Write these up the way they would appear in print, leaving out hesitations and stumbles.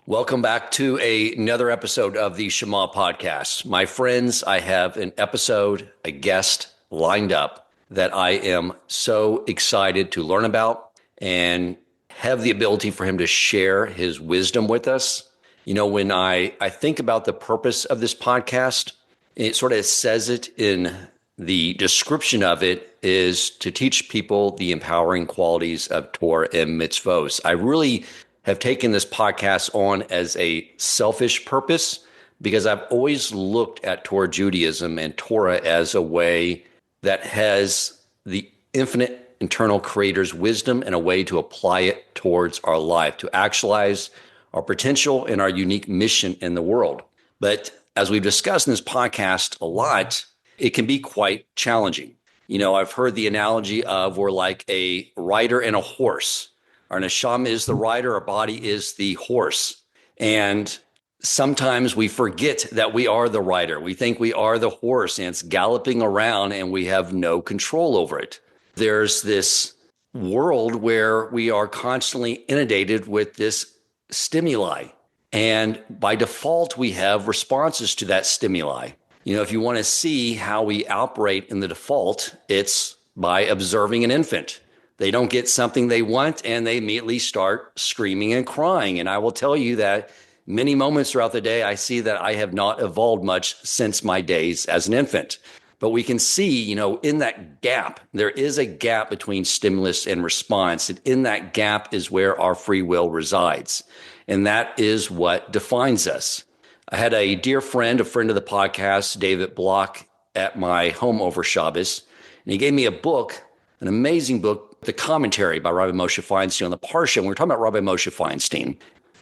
Welcome back to another episode of the Shema podcast. My friends, I have an episode, a guest lined up that I am so excited to learn about and have the ability for him to share his wisdom with us. You know, when I think about the purpose of this podcast, it sort of says it in the description of it is to teach people the empowering qualities of Torah and mitzvos. I really have taken this podcast on as a selfish purpose because I've always looked at Torah Judaism and Torah as a way that has the infinite internal creator's wisdom and a way to apply it towards our life, to actualize our potential and our unique mission in the world. But as we've discussed in this podcast a lot, it can be quite challenging. You know, I've heard the analogy of we're like a rider and a horse. Our neshama is the rider, our body is the horse. And sometimes we forget that we are the rider. We think we are the horse and it's galloping around and we have no control over it. There's this world where we are constantly inundated with this stimuli. And by default, we have responses to that stimuli. You know, if you want to see how we operate in the default, it's by observing an infant. They don't get something they want and they immediately start screaming and crying. And I will tell you that many moments throughout the day, I see that I have not evolved much since my days as an infant. But we can see, you know, in that gap, there is a gap between stimulus and response. And in that gap is where our free will resides. And that is what defines us. I had a dear friend, a friend of the podcast, David Block, at my home over Shabbos. And he gave me a book, an amazing book, the commentary by Rabbi Moshe Feinstein on the Parsha. And we were talking about Rabbi Moshe Feinstein.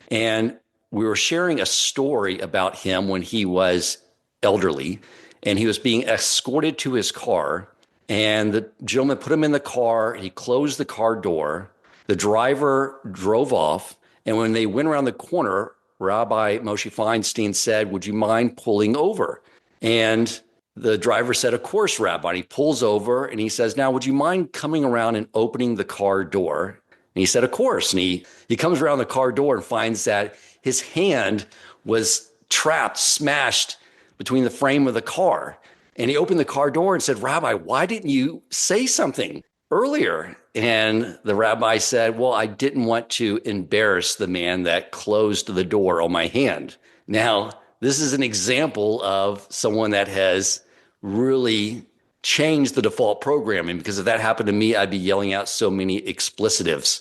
And we were sharing a story about him when he was elderly. And he was being escorted to his car. And the gentleman put him in the car. He closed the car door. The driver drove off. And when they went around the corner, Rabbi Moshe Feinstein said, "Would you mind pulling over?" And the driver said, "Of course, Rabbi." And he pulls over and he says, "Now, would you mind coming around and opening the car door?" And he said, "Of course." And he comes around the car door and finds that his hand was trapped, smashed between the frame of the car. And he opened the car door and said, "Rabbi, why didn't you say something earlier?" And the rabbi said, "Well, I didn't want to embarrass the man that closed the door on my hand." Now, this is an example of someone that has really changed the default programming, because if that happened to me, I'd be yelling out so many explicitives.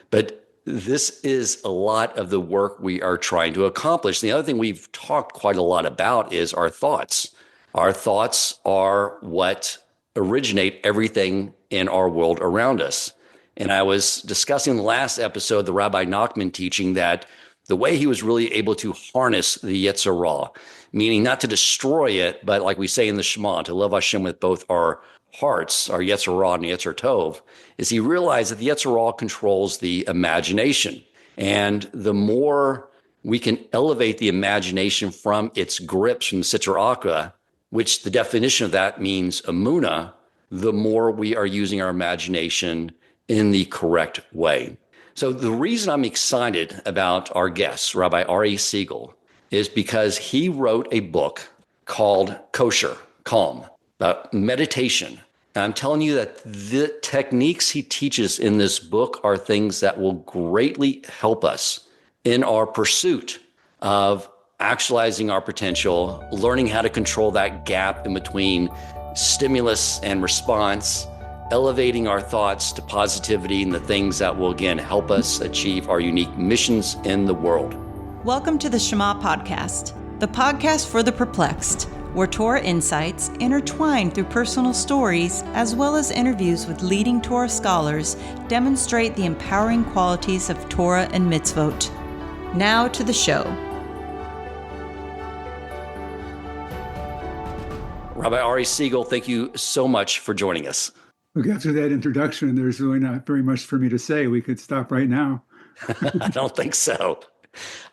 But this is a lot of the work we are trying to accomplish. The other thing we've talked quite a lot about is our thoughts. Our thoughts are what originate everything in our world around us. And I was discussing in the last episode, the Rabbi Nachman teaching that the way he was really able to harness the Yetzer Hara, meaning not to destroy it, but like we say in the Shema, to love Hashem with both our hearts, our Yetzer Hara and Yetzer Tov, is he realized that the Yetzer Hara controls the imagination. And the more we can elevate the imagination from its grips from Sitra Achra, which the definition of that means Emunah, the more we are using our imagination in the correct way. So the reason I'm excited about our guest, Rabbi Aryeh Siegel, is because he wrote a book called Kosher Calm, about meditation. And I'm telling you that the techniques he teaches in this book are things that will greatly help us in our pursuit of actualizing our potential, learning how to control that gap in between stimulus and response, elevating our thoughts to positivity and the things that will, again, help us achieve our unique missions in the world. Welcome to the Shema Podcast, the podcast for the perplexed, where Torah insights intertwined through personal stories as well as interviews with leading Torah scholars demonstrate the empowering qualities of Torah and mitzvot. Now to the show. Rabbi Aryeh Siegel, thank you so much for joining us. Look, after that introduction, there's really not very much for me to say. We could stop right now. I don't think so.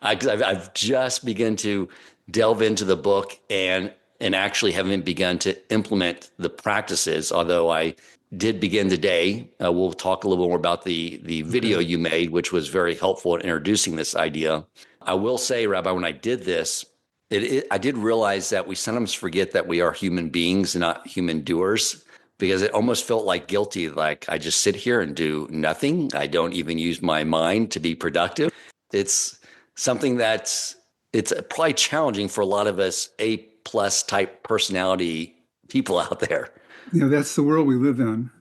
I've just begun to delve into the book and actually haven't begun to implement the practices, although I did begin today. We'll talk a little more about the video you made, which was very helpful in introducing this idea. I will say, Rabbi, when I did this, I did realize that we sometimes forget that we are human beings and not human doers, because it almost felt like guilty. Like I just sit here and do nothing. I don't even use my mind to be productive. It's something it's probably challenging for a lot of us A plus type personality people out there. That's the world we live in.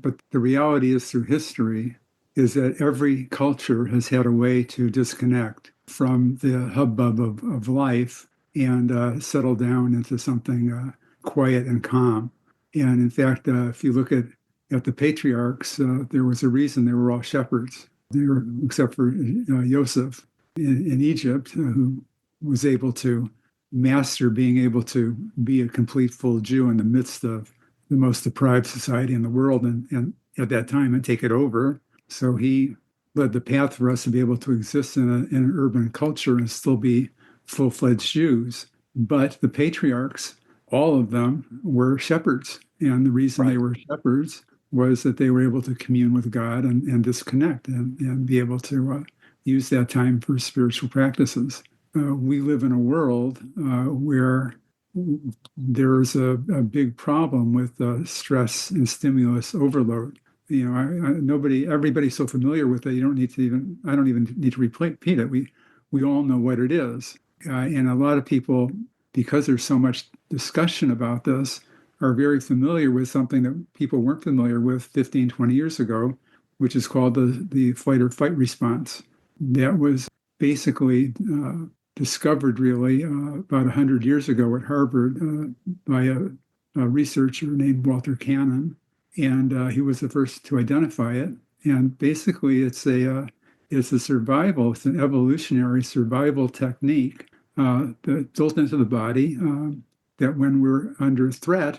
But the reality is, through history, is that every culture has had a way to disconnect from the hubbub of life and settle down into something quiet and calm. And in fact, if you look at the patriarchs, there was a reason they were all shepherds. They were, except for Joseph in Egypt, who was able to master being able to be a complete full Jew in the midst of the most deprived society in the world and at that time and take it over. So he led the path for us to be able to exist in an urban culture and still be full-fledged Jews. But the patriarchs, all of them were shepherds. And the reason they were shepherds was that they were able to commune with God and disconnect and be able to use that time for spiritual practices. We live in a world where there's a big problem with stress and stimulus overload. Everybody's so familiar with it. I don't even need to repeat it. We all know what it is. And a lot of people, because there's so much discussion about this, are very familiar with something that people weren't familiar with 15, 20 years ago, which is called the flight or fight response. That was basically discovered really about 100 years ago at Harvard by a researcher named Walter Cannon. And he was the first to identify it. And basically it's an evolutionary survival technique that's built into the body that when we're under threat,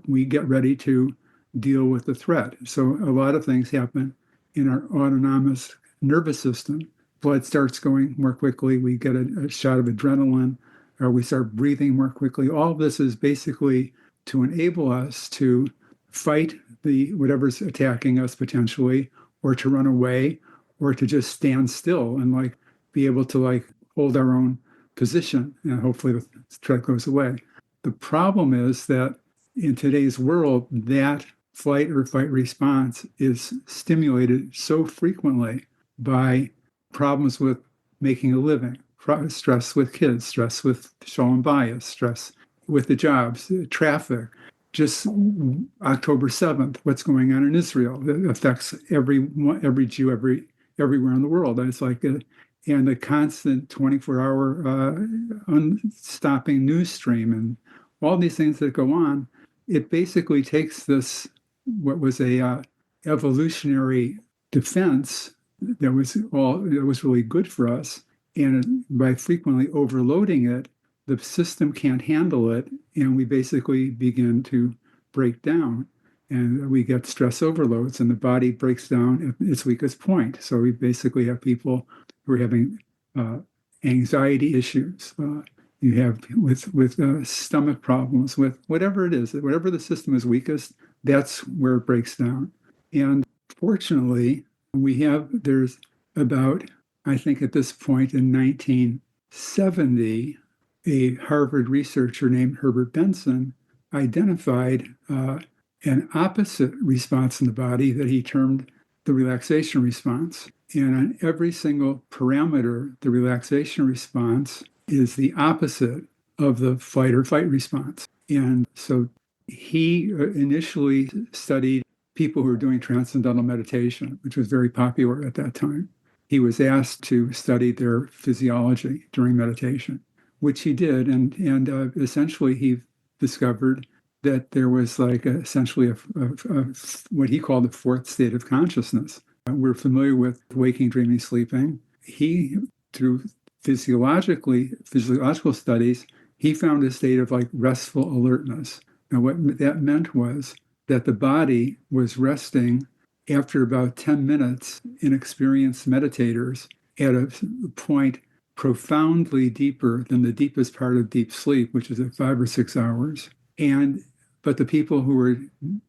we get ready to deal with the threat. So a lot of things happen in our autonomous nervous system. Blood starts going more quickly. We get a shot of adrenaline, or we start breathing more quickly. All of this is basically to enable us to fight whatever's attacking us potentially, or to run away, or to just stand still and be able to hold our own position, and hopefully the threat goes away. The problem is that in today's world, that flight or fight response is stimulated so frequently by problems with making a living, stress with kids, stress with shalom bayis, stress with the jobs, traffic. Just October 7th, what's going on in Israel that affects every Jew everywhere in the world. And it's and the constant 24-hour unstopping news stream and all these things that go on. It basically takes this, what was a evolutionary defense that was really good for us, and by frequently overloading it, the system can't handle it, and we basically begin to break down, and we get stress overloads, and the body breaks down at its weakest point. So we basically have people who are having anxiety issues. You have with stomach problems, with whatever it is, whatever the system is weakest, that's where it breaks down. And fortunately, there's about, I think at this point in 1970, a Harvard researcher named Herbert Benson identified an opposite response in the body that he termed the relaxation response. And on every single parameter, the relaxation response is the opposite of the flight or fight response. And so he initially studied people who were doing transcendental meditation, which was very popular at that time. He was asked to study their physiology during meditation, which he did. And essentially he discovered that there was essentially what he called the fourth state of consciousness. We're familiar with waking, dreaming, sleeping. He, through physiological studies, he found a state of restful alertness. And what that meant was that the body was resting after about 10 minutes in experienced meditators at a point profoundly deeper than the deepest part of deep sleep, which is at 5 or 6 hours. But the people who were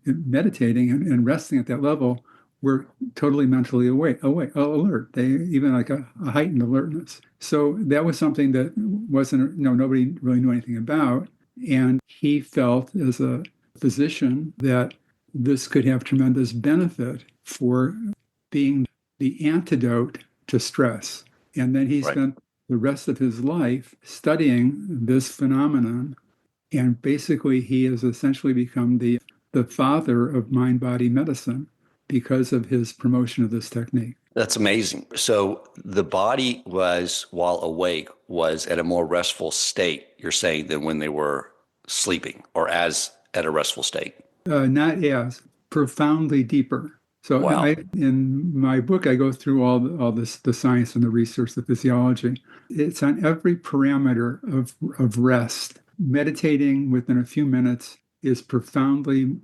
meditating and resting at that level were totally mentally alert. They even like a heightened alertness. So that was something that wasn't, nobody really knew anything about. And he felt as a physician that this could have tremendous benefit for being the antidote to stress. And then he spent the rest of his life studying this phenomenon. And basically, he has essentially become the father of mind-body medicine because of his promotion of this technique. That's amazing. So the body was, while awake, was at a more restful state, you're saying, than when they were sleeping, or as at a restful state? Not as, profoundly deeper. So Wow. In my book, I go through all this, the science and the research, the physiology. It's on every parameter of rest. Meditating within a few minutes is profoundly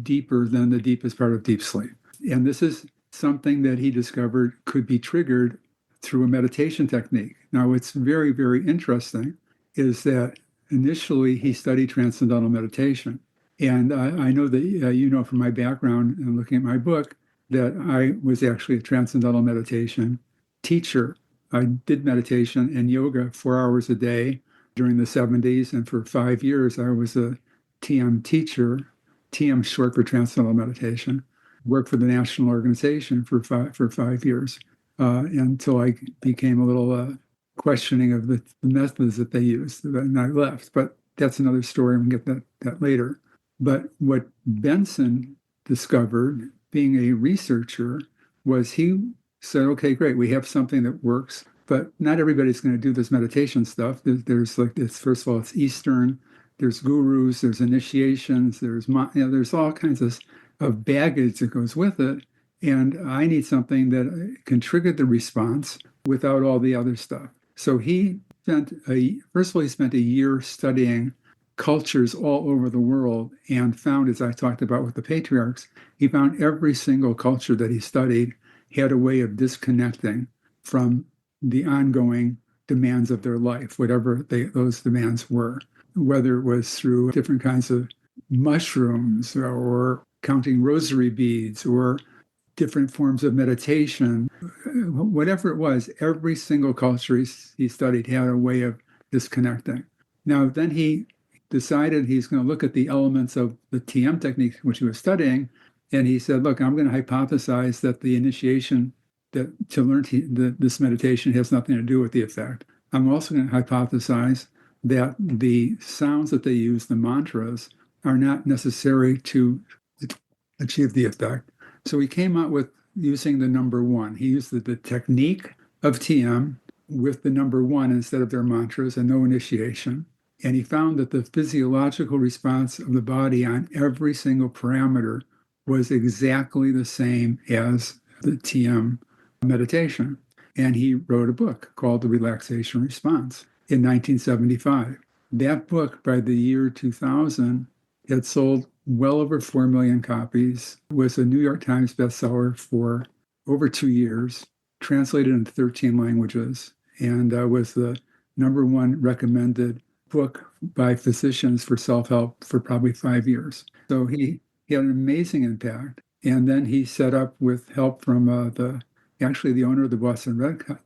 deeper than the deepest part of deep sleep. And this is something that he discovered could be triggered through a meditation technique. Now, what's very, very interesting is that initially he studied transcendental meditation. And I know that you know from my background and looking at my book that I was actually a transcendental meditation teacher. I did meditation and yoga 4 hours a day during the 70s. And for 5 years, I was a TM teacher, TM short for transcendental meditation, worked for the national organization for 5 years until I became a little questioning of the methods that they used, and I left. But that's another story, and we'll get that later. But what Benson discovered, being a researcher, was he said, okay, great, we have something that works, but not everybody's going to do this meditation stuff. There's like this, first of all, it's Eastern, there's gurus, there's initiations, there's all kinds of baggage that goes with it. And I need something that can trigger the response without all the other stuff. So he spent a year studying cultures all over the world and found, as I talked about with the patriarchs, he found every single culture that he studied had a way of disconnecting from the ongoing demands of their life, whatever those demands were, whether it was through different kinds of mushrooms or counting rosary beads or different forms of meditation, whatever it was, every single culture he studied had a way of disconnecting. Now, then he decided he's going to look at the elements of the TM technique, which he was studying, and he said, look, I'm going to hypothesize that the initiation that to learn this meditation has nothing to do with the effect. I'm also going to hypothesize that the sounds that they use, the mantras, are not necessary to achieve the effect. So he came out with using the number one. He used the technique of TM with the number one instead of their mantras and no initiation. And he found that the physiological response of the body on every single parameter was exactly the same as the TM meditation. And he wrote a book called The Relaxation Response in 1975. That book, by the year 2000, had sold well over 4 million copies, was a New York Times bestseller for over 2 years, translated into 13 languages, and was the number one recommended book by physicians for self-help for probably 5 years. So he had an amazing impact. And then he set up, with help from the owner of the Boston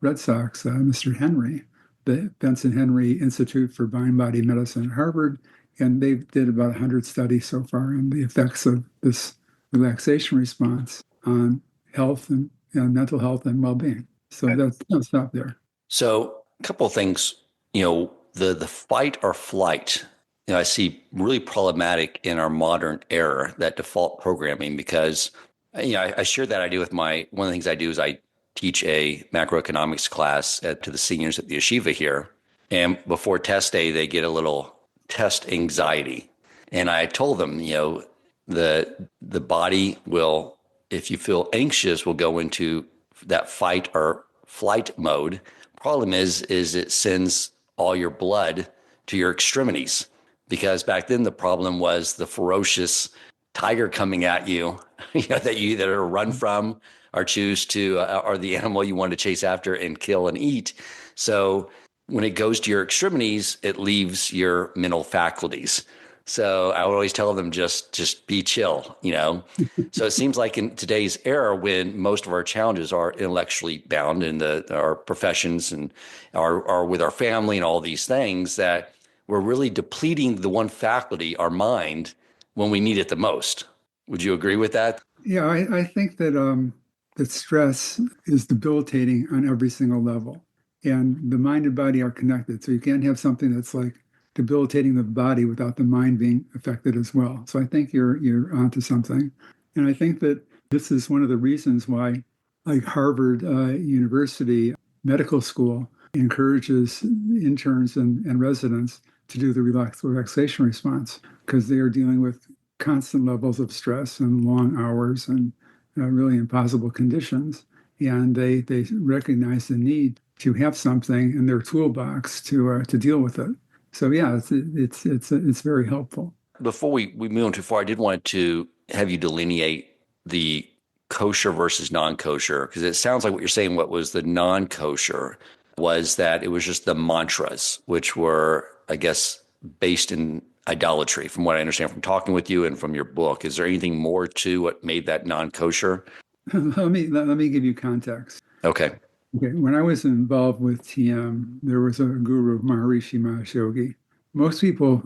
Red Sox, Mr. Henry, the Benson Henry Institute for Mind-Body Medicine at Harvard. And they did about 100 studies so far on the effects of this relaxation response on health and mental health and well-being. So I'll stop there. So a couple of things, the fight or flight, I see really problematic in our modern era, that default programming, because, I share that idea with one of the things I do is I teach a macroeconomics class to the seniors at the yeshiva here. And before test day, they get a little test anxiety. And I told them, the body will, if you feel anxious, will go into that fight or flight mode. Problem is it sends all your blood to your extremities, because back then the problem was the ferocious tiger coming at you, that you either run from or choose to, or the animal you want to chase after and kill and eat. So when it goes to your extremities, it leaves your mental faculties. So I would always tell them just be chill, you know. So it seems like in today's era, when most of our challenges are intellectually bound in our professions and are with our family and all these things, that we're really depleting the one faculty, our mind, when we need it the most. Would you agree with that? Yeah, I think that stress is debilitating on every single level. And the mind and body are connected. So you can't have something that's like debilitating the body without the mind being affected as well. So I think you're onto something. And I think that this is one of the reasons why, like Harvard University Medical School encourages interns and residents to do the relaxation response, because they are dealing with constant levels of stress and long hours and really impossible conditions. And they recognize the need to have something in their toolbox to deal with it. So yeah, it's very helpful. Before we move on too far, I did want to have you delineate the kosher versus non-kosher, because it sounds like what you're saying, what was the non-kosher was that it was just the mantras, which were, I guess, based in idolatry, from what I understand from talking with you and from your book. Is there anything more to what made that non-kosher? Let me give you context. Okay. Okay, when I was involved with TM, there was a guru, Maharishi Mahesh Yogi. Most people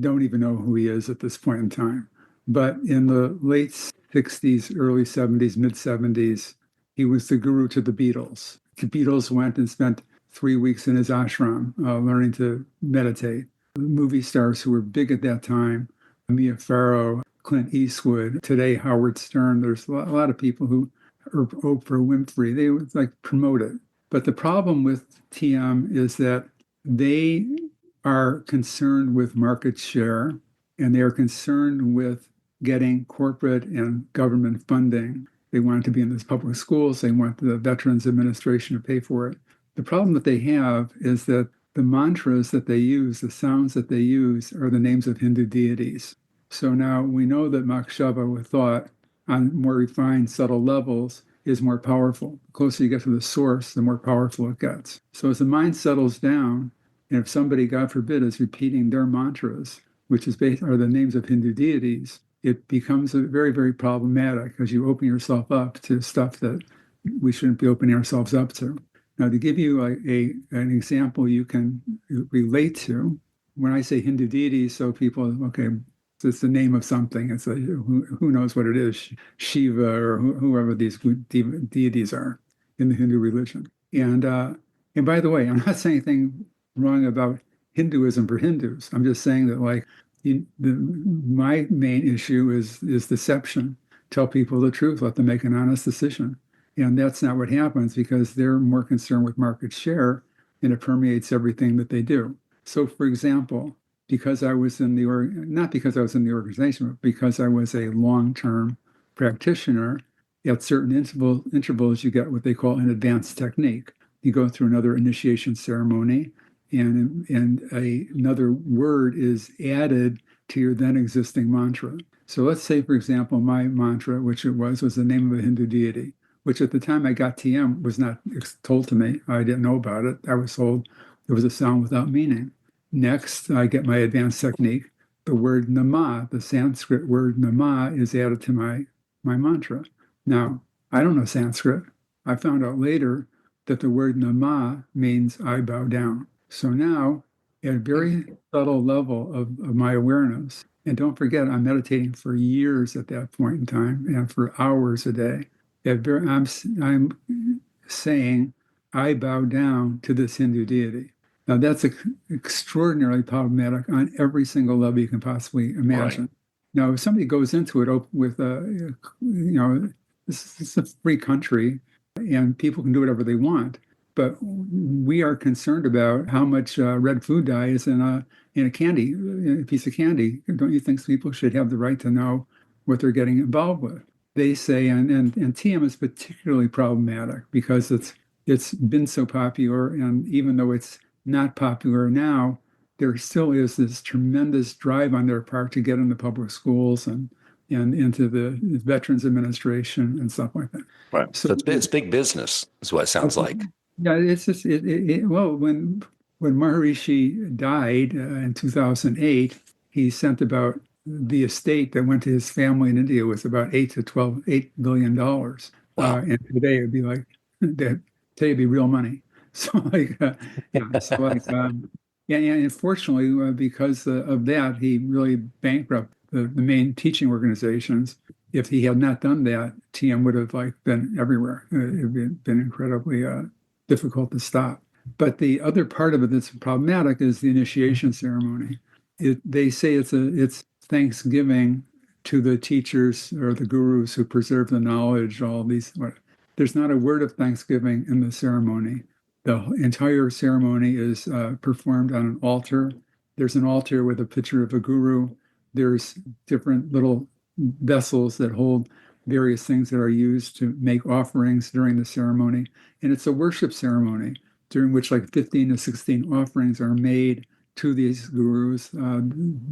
don't even know who he is at this point in time. But in the late 60s, early 70s, mid 70s, he was the guru to the Beatles. The Beatles went and spent 3 weeks in his ashram learning to meditate. Movie stars who were big at that time, Mia Farrow, Clint Eastwood, today Howard Stern. There's a lot of people who, or Oprah Winfrey, they would like promote it. But the problem with TM is that they are concerned with market share, and they are concerned with getting corporate and government funding. They want to be in these public schools. They want the Veterans Administration to pay for it. The problem that they have is that the mantras that they use, the sounds that they use, are the names of Hindu deities. So now we know that Makshava, with thought, on more refined, subtle levels, is more powerful. The closer you get to the source, the more powerful it gets. So as the mind settles down, and if somebody, God forbid, is repeating their mantras, which is are the names of Hindu deities, it becomes very, very problematic, because you open yourself up to stuff that we shouldn't be opening ourselves up to. Now, to give you an example you can relate to, when I say Hindu deities, so people, okay, it's the name of something. It's like, who knows what it is, Shiva or whoever these deities are in the Hindu religion. And by the way, I'm not saying anything wrong about Hinduism for Hindus. I'm just saying that, like, my main issue is deception. Tell people the truth, let them make an honest decision. And that's not what happens, because they're more concerned with market share, and it permeates everything that they do. So, for example, because I was in not because I was in the organization, but because I was a long-term practitioner, at certain intervals, you get what they call an advanced technique. You go through another initiation ceremony, and another word is added to your then existing mantra. So let's say, for example, my mantra, which it was the name of a Hindu deity, which at the time I got TM was not told to me. I didn't know about it. I was told it was a sound without meaning. Next, I get my advanced technique. The word nama, the Sanskrit word nama, is added to my mantra. Now, I don't know Sanskrit. I found out later that the word nama means I bow down. So now, at a very subtle level of my awareness, and don't forget, I'm meditating for years at that point in time, and for hours a day. I'm saying, I bow down to this Hindu deity. Now, that's extraordinarily problematic on every single level you can possibly imagine. Right. Now, if somebody goes into it with, this is a free country, and people can do whatever they want. But we are concerned about how much red food dye is in a candy, in a piece of candy. Don't you think people should have the right to know what they're getting involved with? They say, and TM is particularly problematic because it's been so popular, and even though it's not popular now, there still is this tremendous drive on their part to get into public schools and into the Veterans Administration and stuff like that. Right. So it's big business, is what it sounds like. Yeah, it's just well, when Maharishi died in 2008, he sent about the estate that went to his family in India was about $8 billion. Wow. And today it'd be like that. Today it'd be real money. So yeah. So yeah. And unfortunately, because of that, he really bankrupted the main teaching organizations. If he had not done that, TM would have like been everywhere. It'd been incredibly difficult to stop. But the other part of it that's problematic is the initiation ceremony. They say it's thanksgiving to the teachers or the gurus who preserve the knowledge, all these. There's not a word of thanksgiving in the ceremony. The entire ceremony is performed on an altar. There's an altar with a picture of a guru. There's different little vessels that hold various things that are used to make offerings during the ceremony. And it's a worship ceremony during which like 15 to 16 offerings are made to these gurus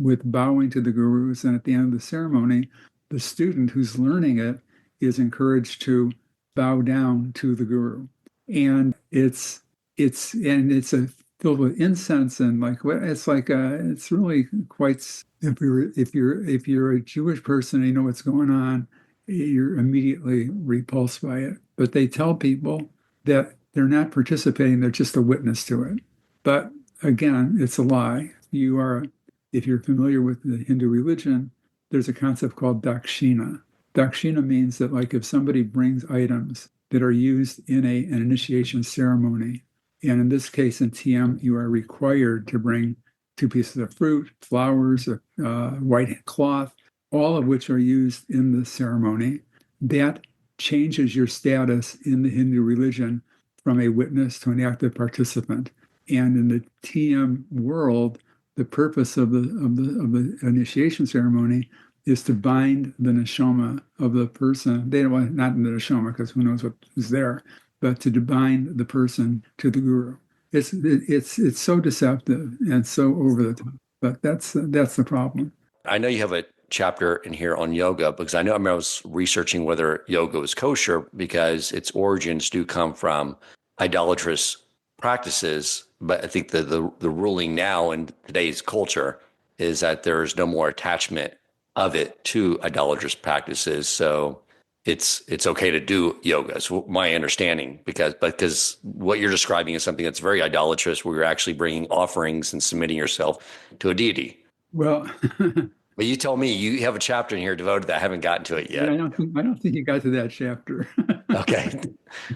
with bowing to the gurus. And at the end of the ceremony, the student who's learning it is encouraged to bow down to the guru. And it's a filled with incense and like it's really quite, if you're a Jewish person and you know what's going on, you're immediately repulsed by it. But they tell people that they're not participating, they're just a witness to it. But again, it's a lie. If you're familiar with the Hindu religion, there's a concept called dakshina. Dakshina means that like if somebody brings items that are used in an initiation ceremony, and in this case in TM, you are required to bring 2 pieces of fruit, flowers, white cloth, all of which are used in the ceremony, that changes your status in the Hindu religion from a witness to an active participant. And in the TM world, the purpose of the initiation ceremony is to bind the neshama of the person. They don't want not in the neshama because who knows what is there, but to bind the person to the guru. It's so deceptive and so over the top. But that's the problem. I know you have a chapter in here on yoga because I remember I was researching whether yoga was kosher because its origins do come from idolatrous practices. But I think the ruling now in today's culture is that there's no more attachment of it to idolatrous practices. So it's okay to do yoga. It's my understanding because what you're describing is something that's very idolatrous where you're actually bringing offerings and submitting yourself to a deity. Well, but you told me you have a chapter in here devoted to that. I haven't gotten to it yet. Yeah, I don't think you got to that chapter. Okay.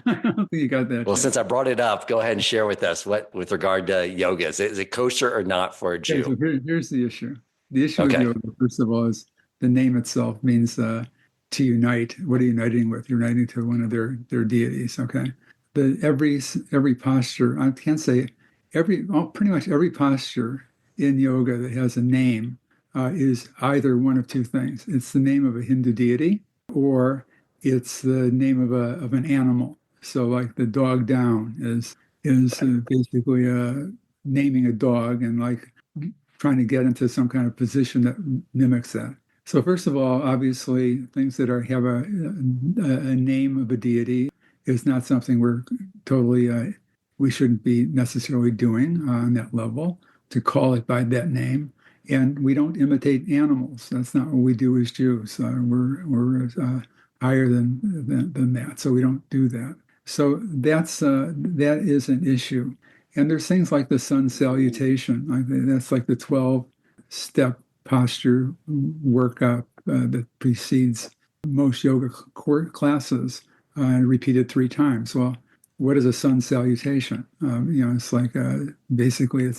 I don't think you got that. Well, since I brought it up, go ahead and share with us with regard to yoga. Is it kosher or not for a Jew? Okay, so here's the issue. The issue Okay. with yoga, first of all, is the name itself means to unite. What are you uniting with? You're uniting to one of their deities. Okay. Every posture, I can't say pretty much every posture in yoga that has a name is either one of 2 things. It's the name of a Hindu deity, or it's the name of an animal. So, like the dog down is basically naming a dog and like trying to get into some kind of position that mimics that. So, first of all, obviously, things that have a name of a deity is not something we shouldn't be necessarily doing on that level, to call it by that name. And we don't imitate animals. That's not what we do as Jews. We're higher than that, so we don't do that. So that is an issue. And there's things like the sun salutation. That's like the 12-step posture workup that precedes most yoga classes, and repeated 3 times. Well, what is a sun salutation? It's like basically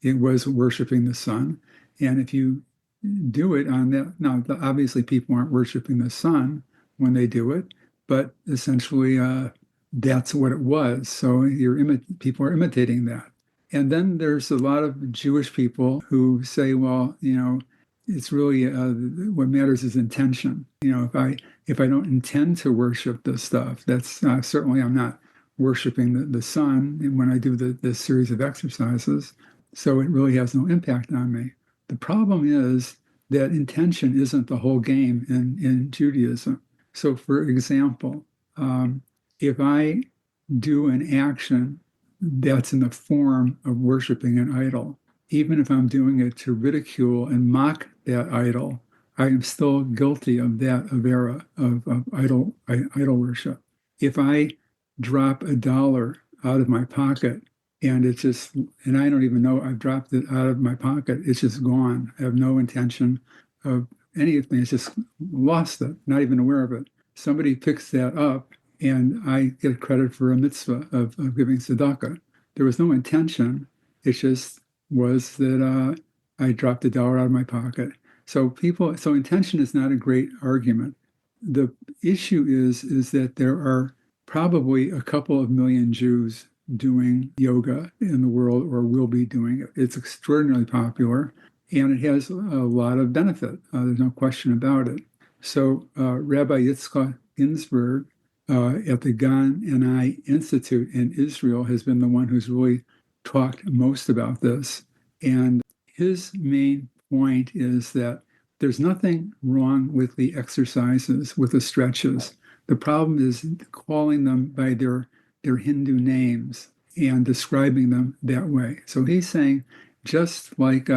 it was worshiping the sun. And if you do it on that, now obviously people aren't worshiping the sun when they do it, but essentially that's what it was. So people are imitating that. And then there's a lot of Jewish people who say, well, it's really what matters is intention. If I don't intend to worship this stuff, that's certainly I'm not worshiping the sun when I do this series of exercises. So it really has no impact on me. The problem is that intention isn't the whole game in Judaism. So, for example, if I do an action that's in the form of worshiping an idol, even if I'm doing it to ridicule and mock that idol, I am still guilty of that avera of idol worship. If I drop $1 out of my pocket and I don't even know I've dropped it out of my pocket, it's just gone. I have no intention of anything. It's just lost it, not even aware of it. Somebody picks that up and I get credit for a mitzvah of giving tzedakah. There was no intention. It just was that I dropped $1 out of my pocket. So intention is not a great argument. The issue is that there are probably a couple of million Jews doing yoga in the world, or will be doing it. It's extraordinarily popular, and it has a lot of benefit. There's no question about it. So Rabbi Yitzchak Ginsburg at the Gan and I Institute in Israel has been the one who's really talked most about this. And his main point is that there's nothing wrong with the exercises, with the stretches. The problem is calling them by their Hindu names and describing them that way. So he's saying, just like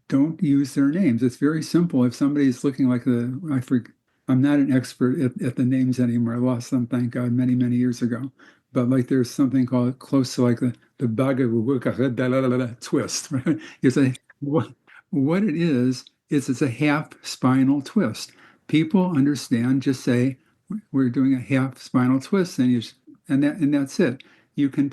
don't use their names. It's very simple. If somebody's looking like I'm not an expert at the names anymore. I lost them, thank God, many, many years ago. But like there's something called close to like the Bhagavad twist, right? You say what it is it's a half spinal twist. People understand, just say, we're doing a half spinal twist, and that's it. You can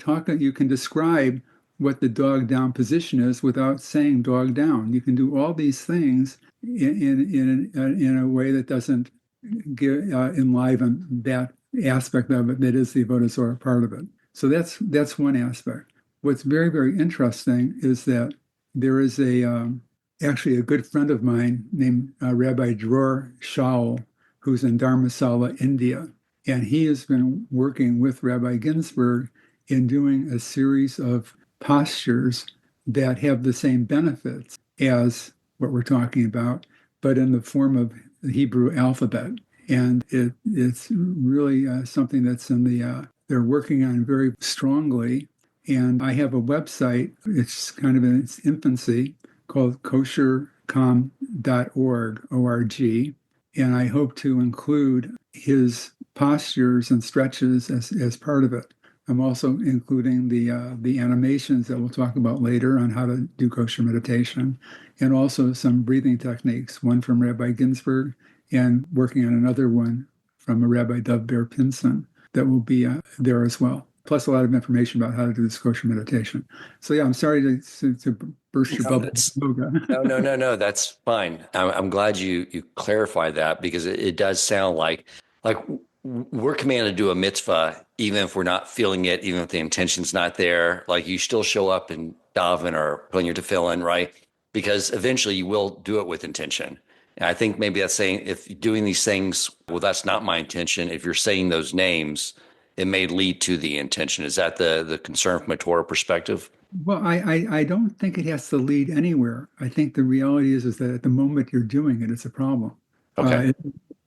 describe what the dog down position is without saying dog down. You can do all these things in a way that doesn't enliven that aspect of it that is the avodah part of it. So that's one aspect. What's very, very interesting is that there is actually a good friend of mine named Rabbi Dror Shaul, who's in Dharamsala, India. And he has been working with Rabbi Ginsburg in doing a series of postures that have the same benefits as what we're talking about, but in the form of the Hebrew alphabet. And it's really something that's they're working on very strongly. And I have a website, it's kind of in its infancy, called koshercalm.org, O-R-G. And I hope to include his postures and stretches as part of it. I'm also including the animations that we'll talk about later on how to do kosher meditation, and also some breathing techniques, one from Rabbi Ginsburg and working on another one from a Rabbi Dov Ber Pinson that will be there as well. Plus a lot of information about how to do this kosher meditation. So yeah, I'm sorry to burst your bubble. No, that's fine. I'm glad you clarify that, because it does sound like we're commanded to do a mitzvah, even if we're not feeling it, even if the intention's not there. Like, you still show up and daven or putting your tefillin, right? Because eventually you will do it with intention. And I think maybe that's saying, if you're doing these things, well, that's not my intention. If you're saying those names, it may lead to the intention. Is that the concern from a Torah perspective? Well, I don't think it has to lead anywhere. I think the reality is that at the moment you're doing it, it's a problem. Okay.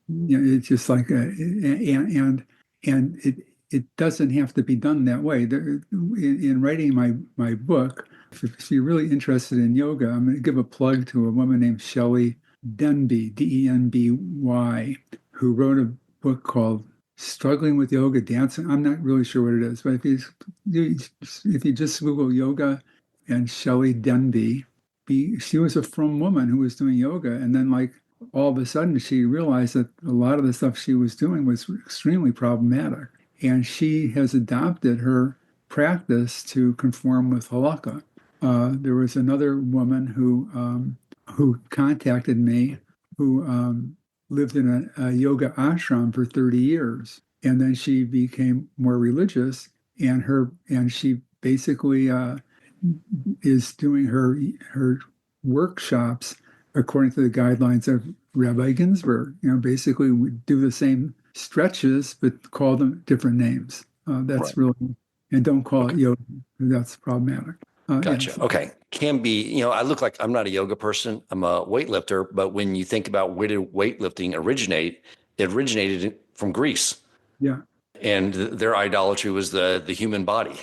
It's just like, and it doesn't have to be done that way. In writing my book, if you're really interested in yoga, I'm going to give a plug to a woman named Shelley Denby, Denby, who wrote a book called Struggling with Yoga, Dancing. I'm not really sure what it is, but if you just Google yoga and Shelley Denby, she was a frum woman who was doing yoga, and then all of a sudden she realized that a lot of the stuff she was doing was extremely problematic, and she has adopted her practice to conform with halakha. There was another woman who contacted me who lived in a yoga ashram for 30 years. And then she became more religious, and she basically is doing her workshops according to the guidelines of Rabbi Ginsburg. Basically we do the same stretches, but call them different names. That's right. Really, and don't call it yoga. That's problematic. Gotcha. Yeah. Okay. Can be, I look like I'm not a yoga person. I'm a weightlifter. But when you think about where did weightlifting originate, it originated from Greece. Yeah. And their idolatry was the human body,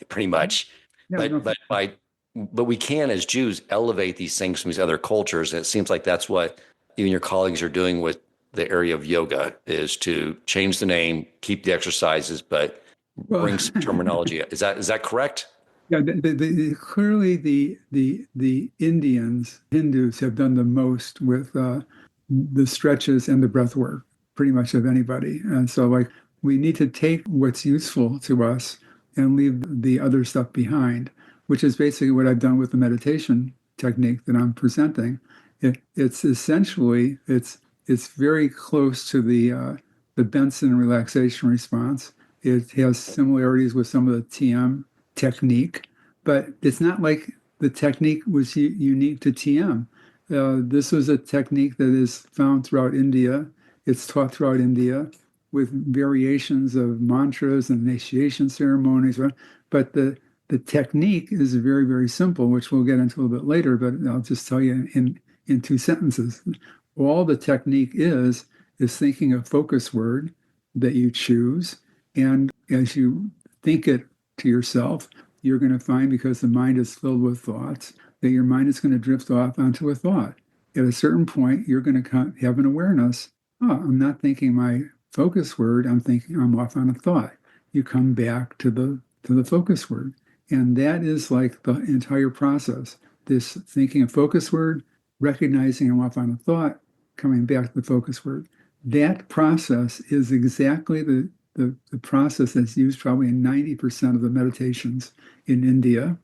pretty much. Yeah, but by but we can, as Jews, elevate these things from these other cultures. And it seems like that's what even your colleagues are doing with the area of yoga, is to change the name, keep the exercises, but Well, bring some terminology. Is that correct? yeah, clearly the Indians, Hindus have done the most with the stretches and the breath work, pretty much of anybody. And so, like, we need to take what's useful to us and leave the other stuff behind, which is basically what I've done with the meditation technique that I'm presenting. It's essentially it's very close to the Benson relaxation response. It has similarities with some of the TM technique, but it's not like the technique was unique to TM. This was a technique that is found throughout India. It's taught throughout India with variations of mantras and initiation ceremonies. But the technique is very, very simple, which we'll get into a little bit later, but I'll just tell you in 2 sentences. All the technique is thinking a focus word that you choose. And as you think it to yourself, you're going to find, because the mind is filled with thoughts, that your mind is going to drift off onto a thought. At a certain point, you're going to have an awareness. Oh, I'm not thinking my focus word. I'm thinking I'm off on a thought. You come back to the focus word. And that is like the entire process. This thinking a focus word, recognizing I'm off on a thought, coming back to the focus word. That process is exactly the process that's used probably in 90% of the meditations in India.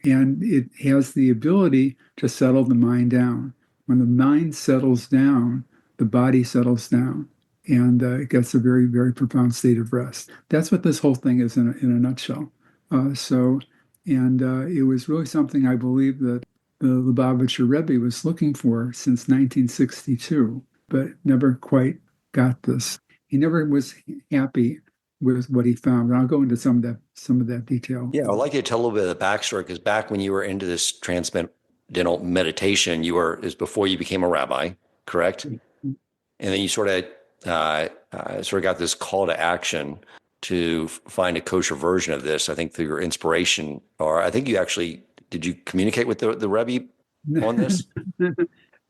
And it has the ability to settle the mind down. When the mind settles down, the body settles down, and it gets a very, very profound state of rest. That's what this whole thing is in a nutshell. It was really something I believe that the Lubavitcher Rebbe was looking for since 1962, but never quite got this. He never was happy with what he found. And I'll go into some of that detail. Yeah, I'd like you to tell a little bit of the backstory, because back when you were into this transcendental meditation, is before you became a rabbi, correct? And then you sort of got this call to action to find a kosher version of this. I think through your inspiration, or I think did you communicate with the Rebbe on this?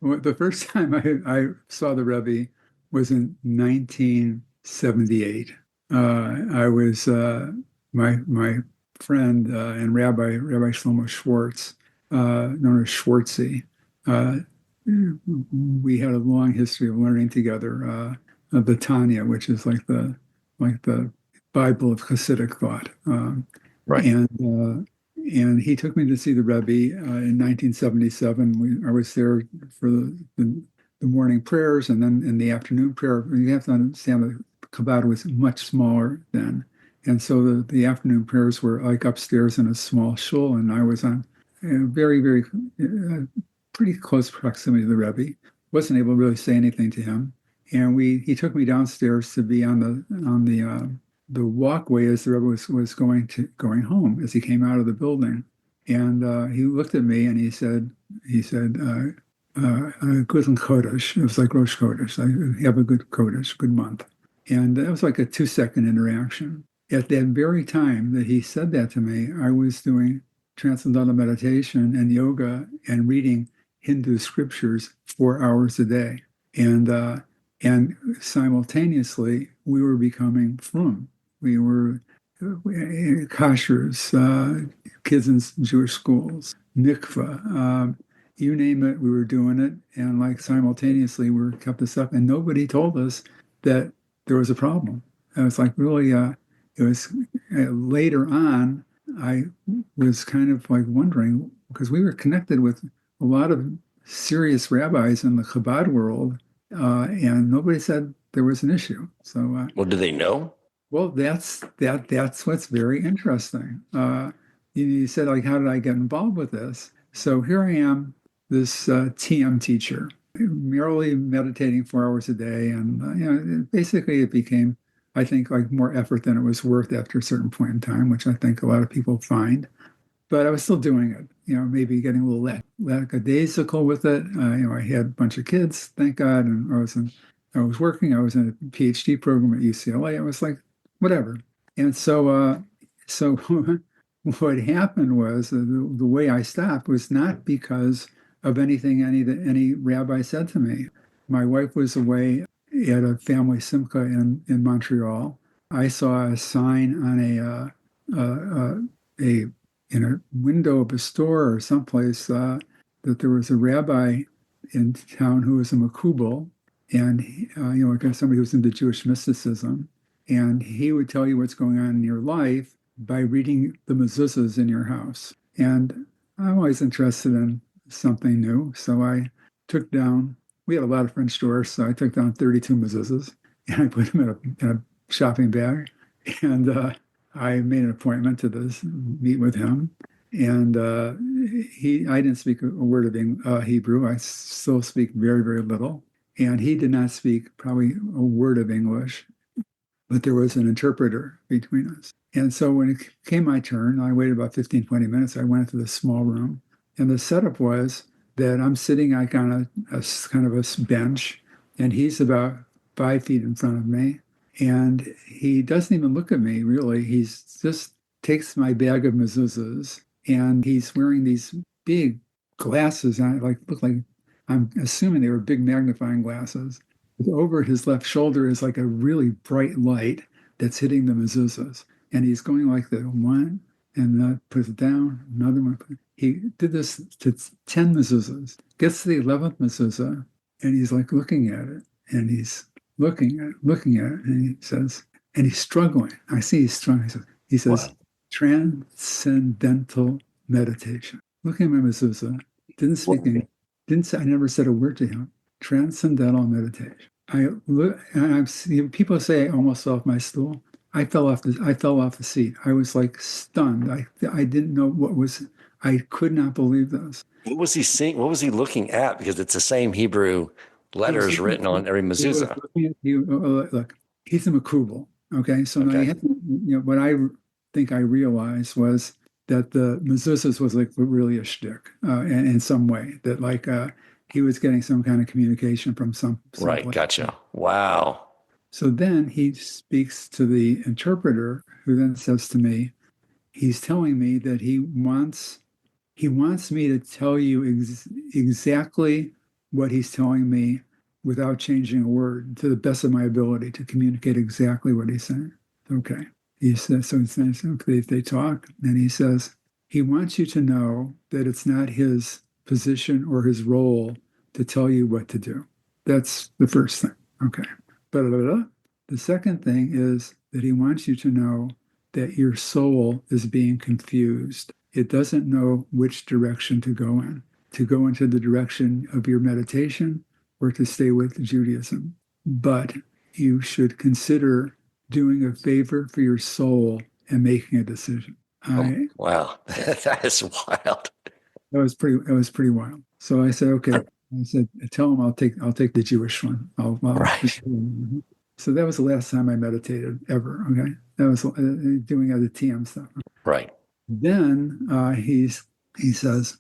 Well, the first time I saw the Rebbe was in 1978. I was my friend and Rabbi Shlomo Schwartz, known as Schwartzy. We had a long history of learning together the Tanya, which is like the Bible of Hasidic thought. Right. And he took me to see the Rebbe in 1977. I was there for the morning prayers, and then in the afternoon prayer. You have to understand that Chabad was much smaller then. And so the afternoon prayers were like upstairs in a small shul, and I was on very, very pretty close proximity to the Rebbe. Wasn't able to really say anything to him. And he took me downstairs to be on the walkway as the Rebbe was going home, as he came out of the building. And he looked at me and he said, good Chodesh. It was like Rosh Chodesh. I have a good Chodesh, good month. And it was like a 2-second interaction. At that very time that he said that to me, I was doing transcendental meditation and yoga and reading Hindu scriptures 4 hours a day. And simultaneously, we were becoming frum. We were kashrus, kids in Jewish schools, mikvah, you name it, we were doing it. And like simultaneously, we kept this up, and nobody told us that there was a problem. I was like, really, it was later on, I was kind of like wondering, because we were connected with a lot of serious rabbis in the Chabad world, and nobody said there was an issue. So, well, do they know? Well, that's what's very interesting. You said, like, how did I get involved with this? So here I am, this TM teacher, merely meditating 4 hours a day, and basically it became, I think, like more effort than it was worth after a certain point in time, which I think a lot of people find. But I was still doing it, maybe getting a little lackadaisical with it. I had a bunch of kids, thank God, and I was working. I was in a PhD program at UCLA. I was like, whatever. And so what happened was the way I stopped was not because of anything any rabbi said to me. My wife was away at a family simcha in Montreal. I saw a sign on a in a window of a store or someplace that there was a rabbi in town who was a makubal, and like somebody who's into Jewish mysticism, and he would tell you what's going on in your life by reading the mezuzahs in your house. And I'm always interested in something new, so I took down. We had a lot of French doors, so I took down 32 mezuzahs and I put them in a shopping bag, and I made an appointment to meet with him. And I didn't speak a word of Hebrew. I still speak very, very little. And he did not speak probably a word of English, but there was an interpreter between us. And so when it came my turn, I waited about 15, 20 minutes. I went into the small room, and the setup was that I'm sitting like on a kind of a bench, and he's about 5 feet in front of me. And he doesn't even look at me, really. He's just takes my bag of mezuzahs, and he's wearing these big glasses. And look like, I'm assuming they were big magnifying glasses. Over his left shoulder is like a really bright light that's hitting the mezuzahs. And he's going like the one, and puts it down, another one. He did this to 10 mezuzahs, gets to the 11th mezuzah, and he's like looking at it, and he's looking at it, and he says, and he's struggling. I see he's struggling. He says, wow. Transcendental meditation. Looking at my mezuzah, didn't speak anything. I never said a word to him. Transcendental meditation. I look, and I've seen people say I almost fell off my stool. I fell off the seat. I was like stunned. I didn't know I could not believe this. What was he seeing? What was he looking at? Because it's the same Hebrew letters written on every mezuzah. Look, he's a makubal. Okay, so now what I think I realized was that the mezuzahs was like really a shtick in some way. That he was getting some kind of communication from some right. Place. Gotcha. Wow. So then he speaks to the interpreter, who then says to me, he's telling me that he wants me to tell you exactly what he's telling me without changing a word, to the best of my ability to communicate exactly what he's saying. Okay. He says, so they talk, and he says, he wants you to know that it's not his position or his role to tell you what to do. That's the first thing. Okay. The second thing is that he wants you to know that your soul is being confused. It doesn't know which direction to go into the direction of your meditation or to stay with Judaism. But you should consider doing a favor for your soul and making a decision. Wow. That is wild. That was pretty wild. So I said, okay. I said, tell him I'll take the Jewish one. Right. So that was the last time I meditated ever. Okay. That was doing other TM stuff. Right. Then he says,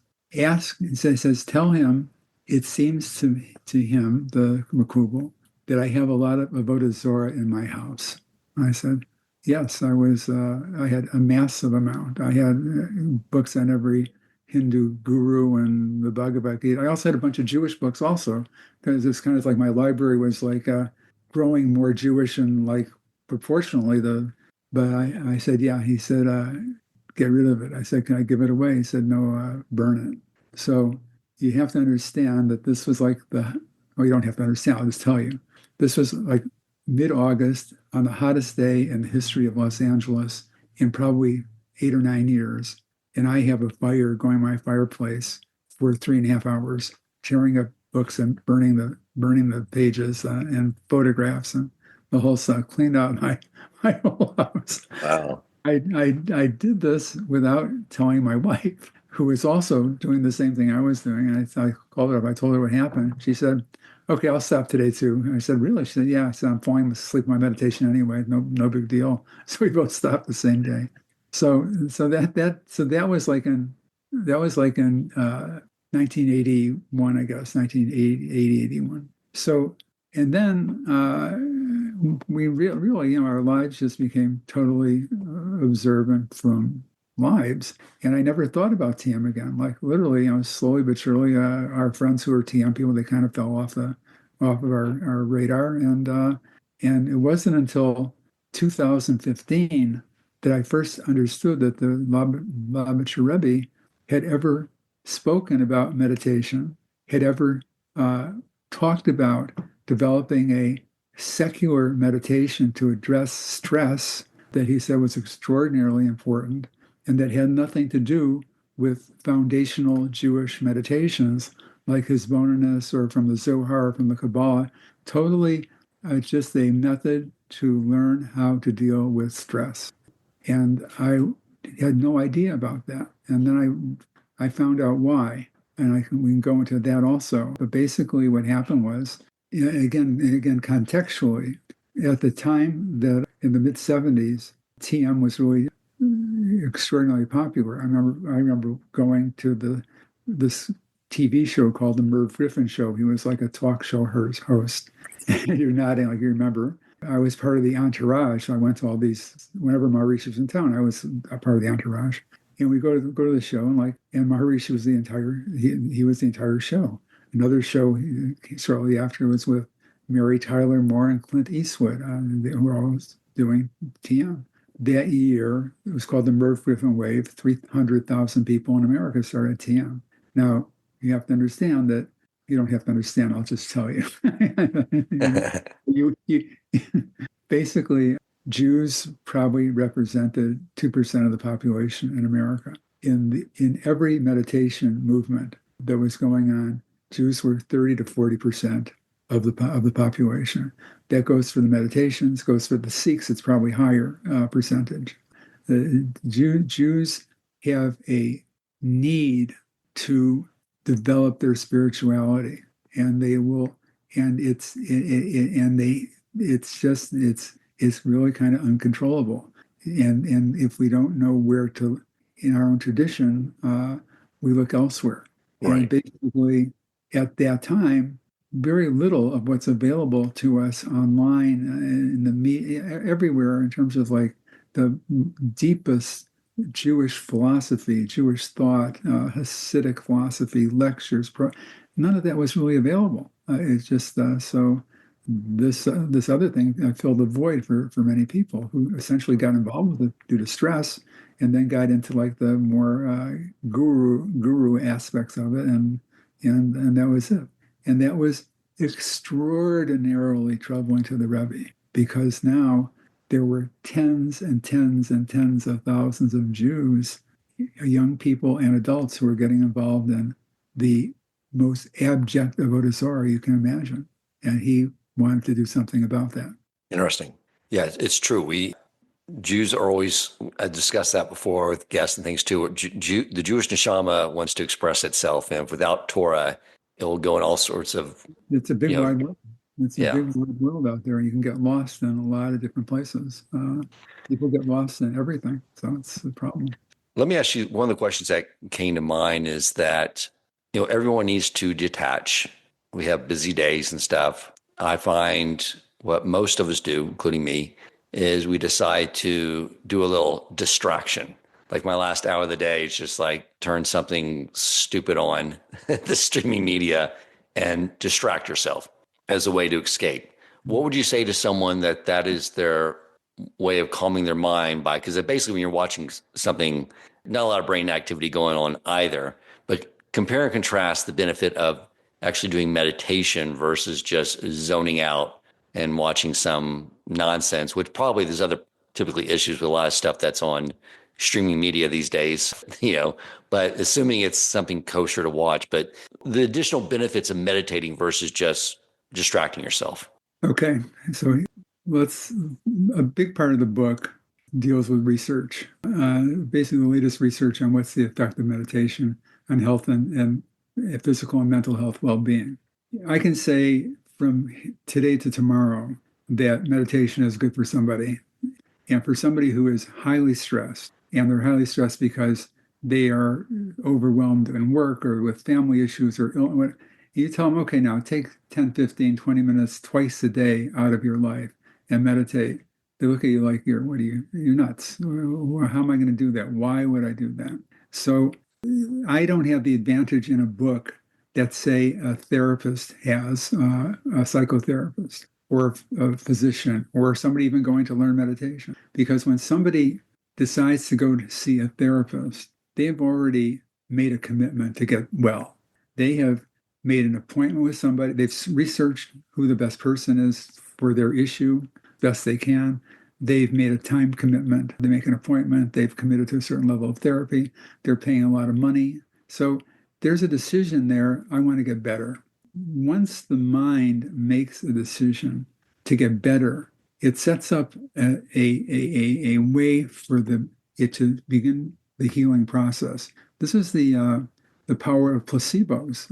tell him, it seems to him, the makubal, that I have a lot of avodah in my house. I said, yes, I had a massive amount. I had books on every Hindu guru and the Bhagavad Gita. I also had a bunch of Jewish books also, because it's kind of like my library was like growing more Jewish and like proportionally but I said, yeah. He said, get rid of it. I said, can I give it away? He said, no, burn it. So you have to understand that this was like you don't have to understand, I'll just tell you. This was like mid-August on the hottest day in the history of Los Angeles in probably 8 or 9 years. And I have a fire going in my fireplace for 3.5 hours, tearing up books and burning the pages and photographs and the whole stuff, cleaned out my whole house. Wow. I did this without telling my wife, who was also doing the same thing I was doing. And I called her up. I told her what happened. She said, okay, I'll stop today too. And I said, really? She said, yeah. I said, I'm falling asleep in my meditation anyway. No big deal. So we both stopped the same day. So that was like in 1981, I guess, 1980, 81. So, and then we really, our lives just became totally observant from lives. And I never thought about TM again. Like literally, slowly but surely, our friends who are TM people, they kind of fell off of our radar. And it wasn't until 2015 that I first understood that the Lubavitcher Rebbe had ever spoken about meditation, had ever talked about developing a secular meditation to address stress that he said was extraordinarily important and that had nothing to do with foundational Jewish meditations like Hisbonenus or from the Zohar, from the Kabbalah. Totally just a method to learn how to deal with stress. And I had no idea about that. And then I found out why. And we can go into that also. But basically what happened was, again, contextually, at the time that in the mid-70s, TM was really extraordinarily popular. I remember going to this TV show called The Merv Griffin Show. He was like a talk show host. You're nodding like you remember. I was part of the entourage. So I went to all these, whenever Maharishi was in town, I was a part of the entourage. And we go to the show, and Maharishi was he was the entire show. Another show shortly after was with Mary Tyler Moore and Clint Eastwood, who were always doing TM. That year, it was called the Merv Griffin Wave. 300,000 people in America started TM. Now, you have to understand that, you don't have to understand, I'll just tell you. Basically, Jews probably represented 2% of the population in America. In every meditation movement that was going on, Jews were 30 to 40% of the population. That goes for the meditations, goes for the Sikhs, it's probably higher percentage. The Jews have a need to develop their spirituality, and they will, and it's really kind of uncontrollable. And if we don't know where to, in our own tradition, we look elsewhere. Right. And basically, at that time, very little of what's available to us online in the media, everywhere, in terms of like the deepest Jewish philosophy, Jewish thought, Hasidic philosophy, lectures, none of that was really available. It's just so this other thing filled the void for many people who essentially got involved with it due to stress, and then got into like the more guru aspects of it, and that was it. And that was extraordinarily troubling to the Rebbe, because now there were tens and tens and tens of thousands of Jews, young people and adults, who were getting involved in the most abject avodah you can imagine. And he wanted to do something about that. Interesting. Yeah, it's true. Jews are always, I discussed that before with guests and things too. The Jewish neshama wants to express itself, and without Torah, it will go in all sorts of. It's a big wide world. It's a big wide world out there. You can get lost in a lot of different places. People get lost in everything, so it's a problem. Let me ask you, one of the questions that came to mind is that, everyone needs to detach. We have busy days and stuff. I find what most of us do, including me, is we decide to do a little distraction. Like my last hour of the day is just like turn something stupid on the streaming media and distract yourself as a way to escape. What would you say to someone that is their way of calming their mind by, because basically when you're watching something, not a lot of brain activity going on either, but compare and contrast the benefit of actually doing meditation versus just zoning out and watching some nonsense, which probably there's other typically issues with a lot of stuff that's on streaming media these days, but assuming it's something kosher to watch, but the additional benefits of meditating versus just distracting yourself. Okay. So a big part of the book deals with research, basically the latest research on what's the effect of meditation on health and physical and mental health well-being. I can say from today to tomorrow that meditation is good for somebody. And for somebody who is highly stressed, and they're highly stressed because they are overwhelmed in work or with family issues or you tell them, okay, now take 10, 15, 20 minutes twice a day out of your life and meditate. They look at you like you're nuts. Well, how am I going to do that? Why would I do that? So I don't have the advantage in a book that, say, a therapist has, a psychotherapist or a physician or somebody even going to learn meditation. Because when somebody decides to go to see a therapist, they've already made a commitment to get well. They have made an appointment with somebody. They've researched who the best person is for their issue, best they can. They've made a time commitment. They make an appointment. They've committed to a certain level of therapy. They're paying a lot of money. So there's a decision there. I want to get better. Once the mind makes a decision to get better, it sets up a way for it to begin the healing process. This is the power of placebos.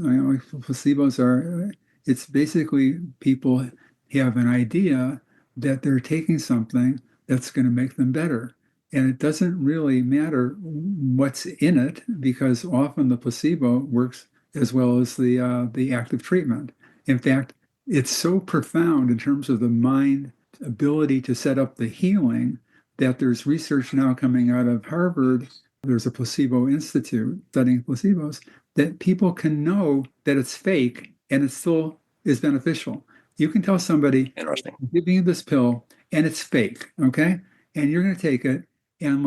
Placebos it's basically people have an idea that they're taking something that's going to make them better. And it doesn't really matter what's in it, because often the placebo works as well as the active treatment. In fact, it's so profound in terms of the mind ability to set up the healing that there's research now coming out of Harvard. There's a placebo institute studying placebos, that people can know that it's fake and it still is beneficial. You can tell somebody, Interesting. I'm giving you this pill and it's fake, okay? And you're going to take it, and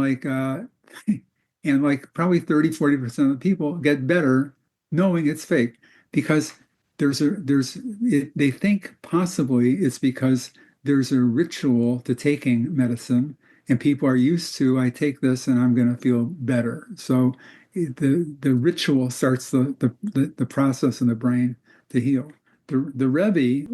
probably 30-40% of the people get better knowing it's fake, because they think possibly it's because there's a ritual to taking medicine, and people are used to, I take this and I'm going to feel better. So the ritual starts the process in the brain to heal. The Rebbe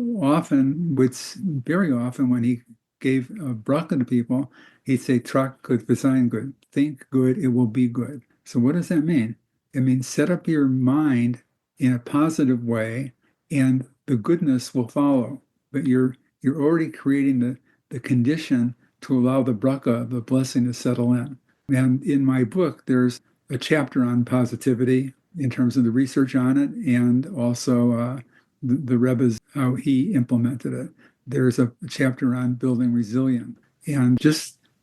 very often when he gave a bracha to people, he'd say, "Trak good, v'zayin good." Think good, it will be good. So what does that mean? It means set up your mind in a positive way, and the goodness will follow. But you're already creating the condition to allow the bracha, the blessing, to settle in. And in my book, there's a chapter on positivity in terms of the research on it, and also the Rebbe's, how he implemented it. There's a chapter on building resilience. And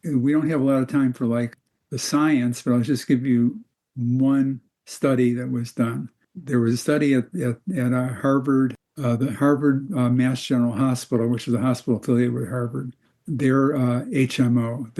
we don't have a lot of time for the science, but I'll just give you one study that was done. There was a study at Harvard, the Harvard Mass General Hospital, which is a hospital affiliated with Harvard. Their HMO,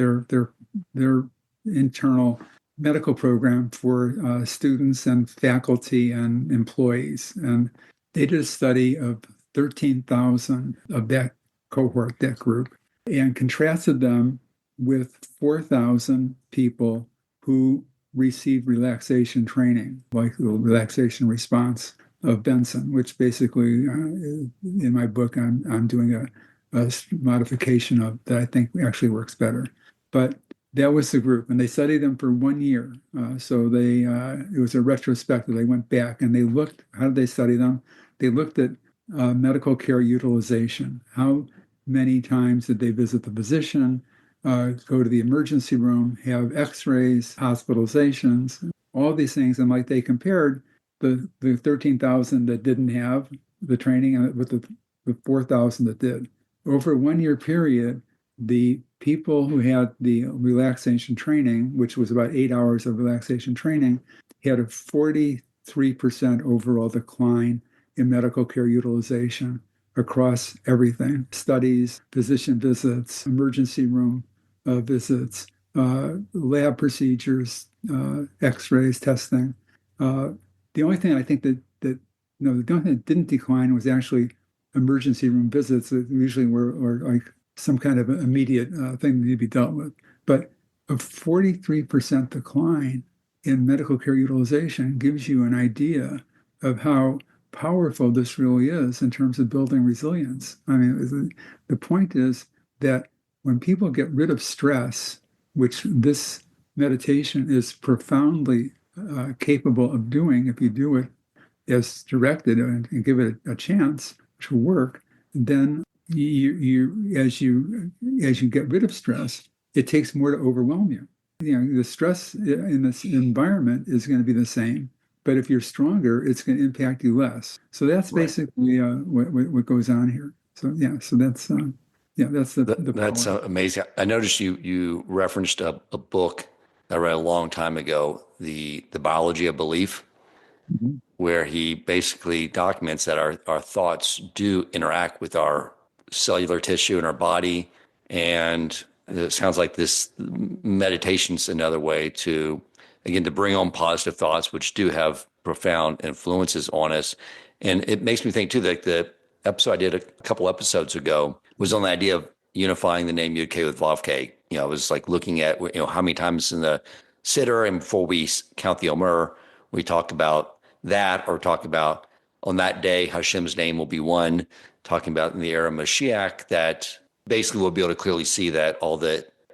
their internal medical program for students and faculty and employees. And they did a study of 13,000 of that cohort, that group, and contrasted them with 4,000 people who received relaxation training, like the relaxation response of Benson, which basically, in my book, I'm doing a modification of that I think actually works better. But that was the group, and they studied them for 1 year. So it was a retrospective. They went back and they looked. How did they study them? They looked at medical care utilization. How many times did they visit the physician, go to the emergency room, have X-rays, hospitalizations, all these things, and they compared the 13,000 that didn't have the training with the 4,000 that did. Over a 1 year period, the people who had the relaxation training, which was about 8 hours of relaxation training, had a 43% overall decline in medical care utilization across everything: studies, physician visits, emergency room visits, lab procedures, X-rays, testing. The only thing I think the only thing that didn't decline was actually emergency room visits that usually were some kind of immediate thing that need to be dealt with. But a 43% decline in medical care utilization gives you an idea of how powerful this really is in terms of building resilience. I mean, the point is that when people get rid of stress, which this meditation is profoundly capable of doing if you do it as directed and give it a chance to work, then as you get rid of stress, it takes more to overwhelm you. The stress in this environment is going to be the same, but if you're stronger, it's going to impact you less. So that's basically what goes on here. So that's Yeah, that's the That's power. amazing. I noticed you referenced a book I read a long time ago, the Biology of Belief, Mhm. where he basically documents that our thoughts do interact with our cellular tissue in our body. And it sounds like this meditation's another way to, again, to bring on positive thoughts, which do have profound influences on us. And it makes me think too, that the episode I did a couple episodes ago was on the idea of unifying the name Yud K with Vav K. I was like looking at, how many times in the Siddur and before we count the Omer, we talked about that, or talk about on that day, Hashem's name will be one, talking about in the era of Mashiach, that basically we'll be able to clearly see that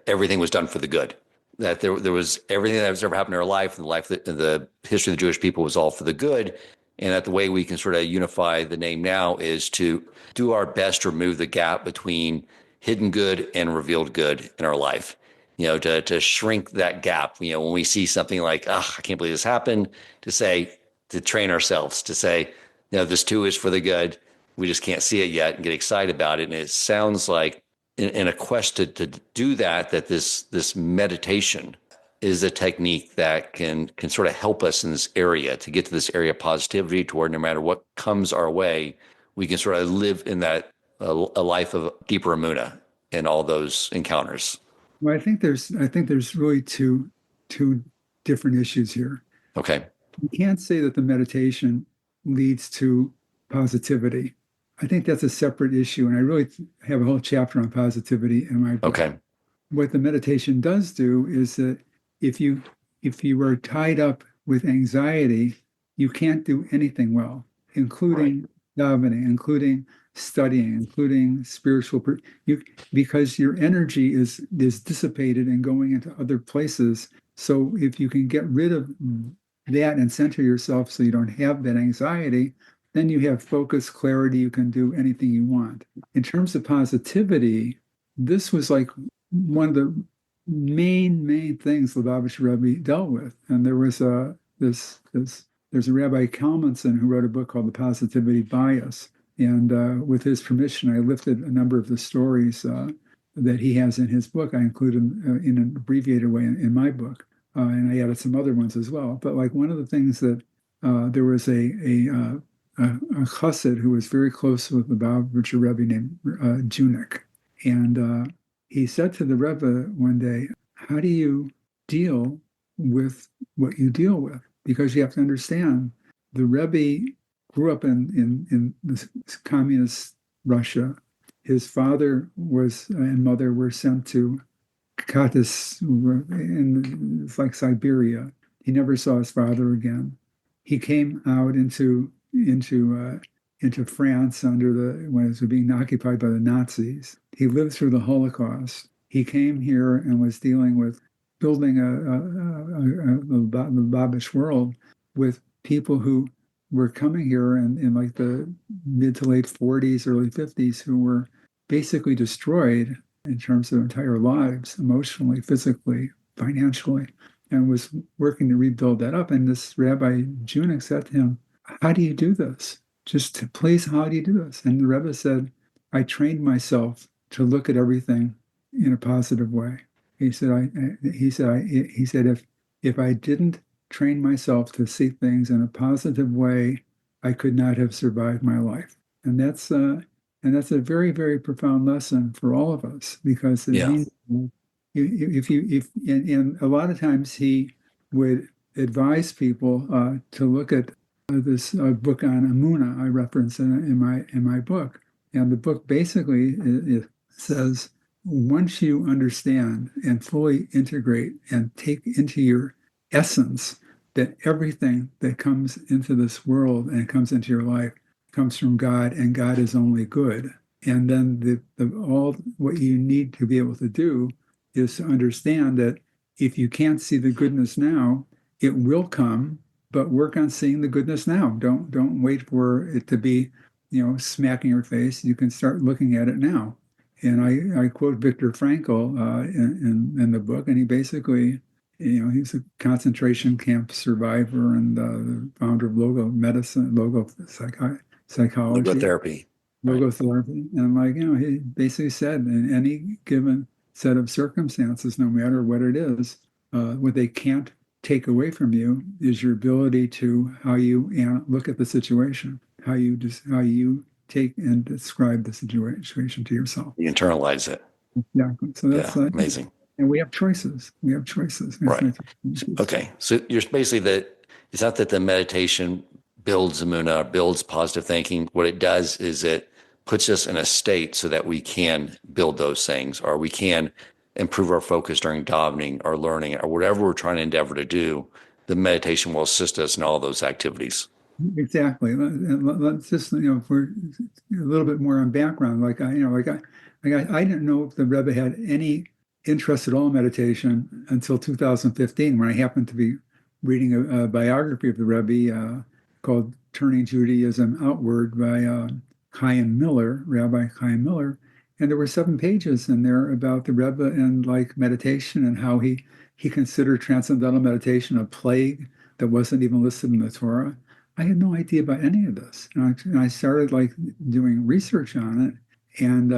everything was done for the good, that there was everything that has ever happened in our life, and the history of the Jewish people was all for the good. And that the way we can sort of unify the name now is to do our best to remove the gap between hidden good and revealed good in our life. To shrink that gap. When we see something like, I can't believe this happened, to train ourselves to say, this too is for the good. We just can't see it yet and get excited about it. And it sounds like in a quest to do that this meditation is a technique that can sort of help us in this area to get to this area of positivity, to where no matter what comes our way, we can sort of live in that a life of deeper emunah in all those encounters. Well, I think there's really two different issues here. Okay. You can't say that the meditation leads to positivity. I think that's a separate issue, and I really have a whole chapter on positivity in my book. Okay. What the meditation does do is that if you are tied up with anxiety, you can't do anything well, including davening, including studying, including because your energy is dissipated and going into other places. So if you can get rid of that and center yourself so you don't have that anxiety, then you have focus, clarity, you can do anything you want. In terms of positivity, this was like one of the main things Lubavitcher Rebbe dealt with. And there was there's a Rabbi Kalmanson who wrote a book called The Positivity Bias. And with his permission, I lifted a number of the stories that he has in his book. I included them in an abbreviated way in my book. And I added some other ones as well. But like one of the things that there was a chassid who was very close with the Lubavitcher Rebbe named Junik. And he said to the Rebbe one day, how do you deal with what you deal with? Because you have to understand, the Rebbe grew up in this communist Russia. His father and mother were sent to Katis in like Siberia. He never saw his father again. He came out into France when it was being occupied by the Nazis. He lived through the Holocaust. He came here and was dealing with building the Lubavitch world with people who were coming here in like the mid to late 40s, early 50s, who were basically destroyed in terms of entire lives, emotionally, physically, financially, and was working to rebuild that up. And this Rabbi Junik said to him, how do you do this? Please, how do you do this? And the Rebbe said, I trained myself to look at everything in a positive way. He said, if I didn't train myself to see things in a positive way, I could not have survived my life. And that's a very, very profound lesson for all of us, because it means and a lot of times he would advise people to look at this book on Emunah I reference in my book. And the book basically it says, once you understand and fully integrate and take into your essence that everything that comes into this world and comes into your life comes from God, and God is only good. And then all what you need to be able to do is to understand that if you can't see the goodness now, it will come, but work on seeing the goodness now. Don't wait for it to be, smacking your face. You can start looking at it now. And I quote Viktor Frankl in the book, and he basically, he's a concentration camp survivor and the founder of logo medicine, psychology. Logotherapy. logotherapy. And I'm like, he basically said in any given set of circumstances, no matter what it is, what they can't take away from you is your ability to how you look at the situation, how you take and describe the situation to yourself. You internalize it. Exactly. So that's amazing. And we have choices. We have choices. Right. Okay. So you're basically it's not that the meditation builds emunah, builds positive thinking. What it does is it puts us in a state so that we can build those things, or we can improve our focus during davening or learning or whatever we're trying to endeavor to do. The meditation will assist us in all those activities. Exactly. Let's just, for a little bit more on background. I didn't know if the Rebbe had any interest at all in meditation until 2015, when I happened to be reading a biography of the Rebbe called "Turning Judaism Outward" by Rabbi Chaim Miller. And there were 7 pages in there about the Rebbe and meditation, and how he considered transcendental meditation a plague that wasn't even listed in the Torah. I had no idea about any of this. And I started doing research on it. And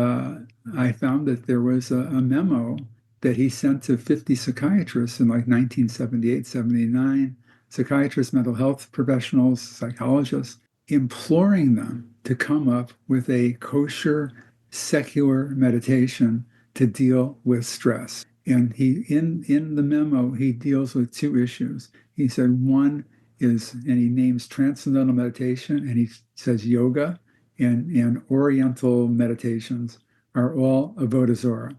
I found that there was a memo that he sent to 50 psychiatrists in 1978, 79, psychiatrists, mental health professionals, psychologists, imploring them to come up with a kosher, secular meditation to deal with stress. And he, in the memo, he deals with 2 issues. He said one is, and he names transcendental meditation, and he says yoga and oriental meditations are all avodah.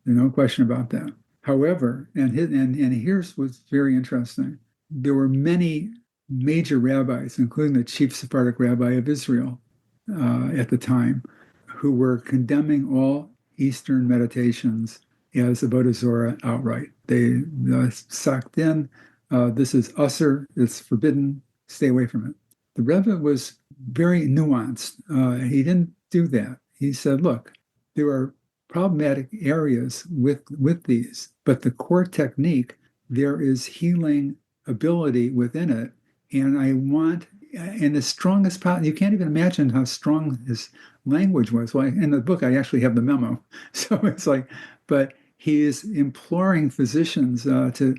No question about that. However, and here's what's very interesting. There were many major rabbis, including the chief Sephardic rabbi of Israel at the time, who were condemning all Eastern meditations as avodah zarah outright. They sucked in, this is usher, it's forbidden, stay away from it. The Rebbe was very nuanced. He didn't do that. He said, look, there are problematic areas with these, but the core technique, there is healing ability within it. And I want, and the strongest part, you can't even imagine how strong his language was. Well, in the book, I actually have the memo. So it's but he is imploring physicians to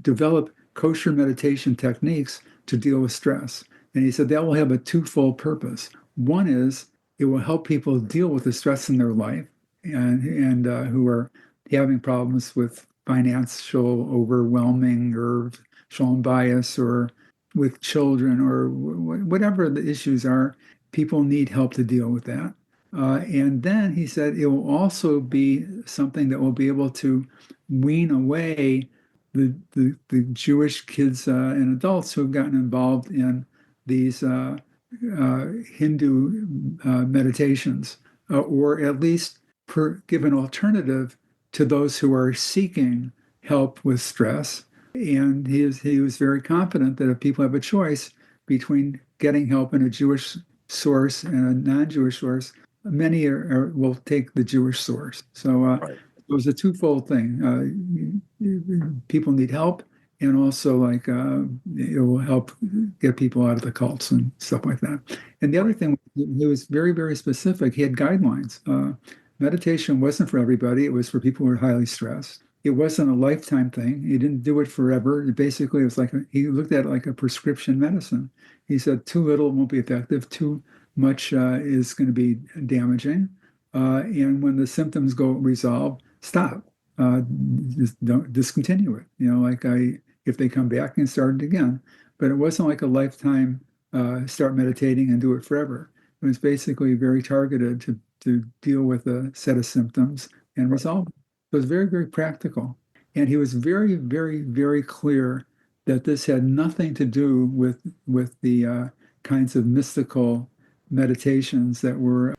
develop kosher meditation techniques to deal with stress. And he said that will have a 2-fold purpose. One is it will help people deal with the stress in their life, and who are having problems with financial overwhelming or shalom bias, or with children, or whatever the issues are. People need help to deal with that. And then he said it will also be something that will be able to wean away the Jewish kids and adults who have gotten involved in these Hindu meditations, or at least give an alternative to those who are seeking help with stress. And he was very confident that if people have a choice between getting help in a Jewish source and a non-Jewish source, many will take the Jewish source. So right. It was a 2-fold thing. People need help, and also it will help get people out of the cults and stuff like that. And the other thing, he was very, very specific. He had guidelines. Meditation wasn't for everybody. It was for people who were highly stressed. It wasn't a lifetime thing. He didn't do it forever. Basically, it was he looked at it like a prescription medicine. He said too little won't be effective. Too much is going to be damaging. And when the symptoms go resolve, stop. Just don't discontinue it. If they come back and start it again. But it wasn't like a lifetime start meditating and do it forever. It was basically very targeted to deal with a set of symptoms and resolve it. It was very, very practical. And he was very, very, very clear that this had nothing to do with the kinds of mystical meditations that are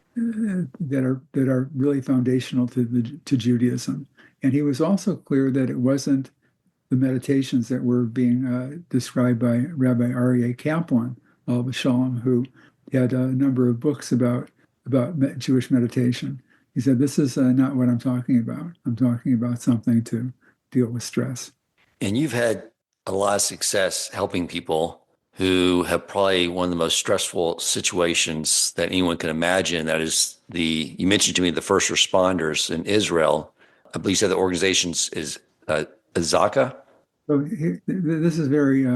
really foundational to Judaism. And he was also clear that it wasn't the meditations that were being described by Rabbi Aryeh Kaplan, alav shalom, who had a number of books about Jewish meditation. He said, this is not what I'm talking about. I'm talking about something to deal with stress. And you've had a lot of success helping people who have probably one of the most stressful situations that anyone can imagine. That is you mentioned to me the first responders in Israel. I believe you said the organization's is Azaka. So this is very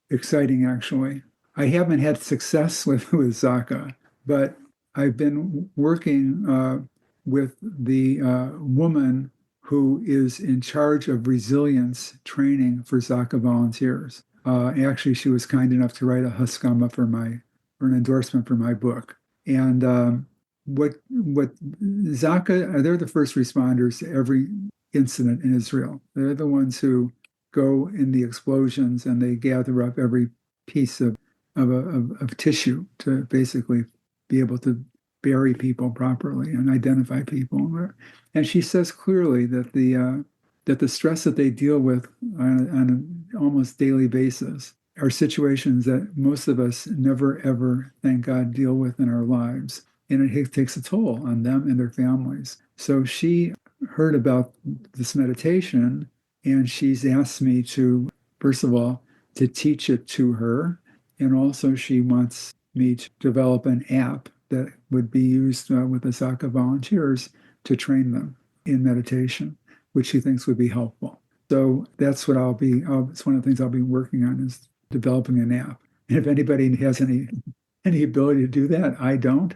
exciting, actually. I haven't had success with Zaka, but I've been working with the woman who is in charge of resilience training for Zaka volunteers. Actually, she was kind enough to write a haskama for an endorsement for my book. And what Zaka, they're the first responders to every incident in Israel. They're the ones who go in the explosions and they gather up every piece of tissue to basically be able to bury people properly and identify people. And she says clearly that the stress that they deal with on an almost daily basis are situations that most of us never, ever, thank God, deal with in our lives. And it takes a toll on them and their families. So she heard about this meditation, and she's asked me to, first of all, to teach it to her. And also she wants me to develop an app that would be used with the Zaka volunteers to train them in meditation, which she thinks would be helpful. So that's what it's one of the things I'll be working on, is developing an app. And if anybody has any ability to do that, I don't,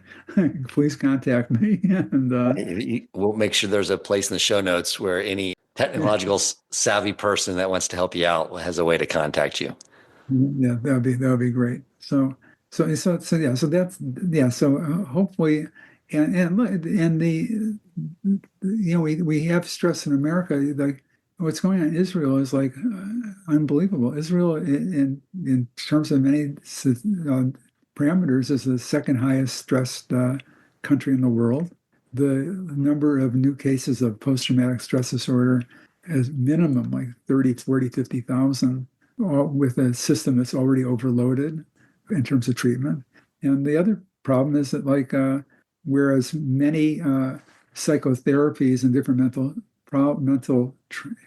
please contact me. And we'll make sure there's a place in the show notes where any technological savvy person that wants to help you out has a way to contact you. Yeah, that'll be great. So hopefully, we have stress in America. Like what's going on in Israel is like unbelievable. Israel, in terms of many parameters, is the second highest stressed country in the world. The number of new cases of post-traumatic stress disorder is minimum like 30, 40, 50,000, with a system that's already overloaded in terms of treatment. And the other problem is that whereas many psychotherapies and different mental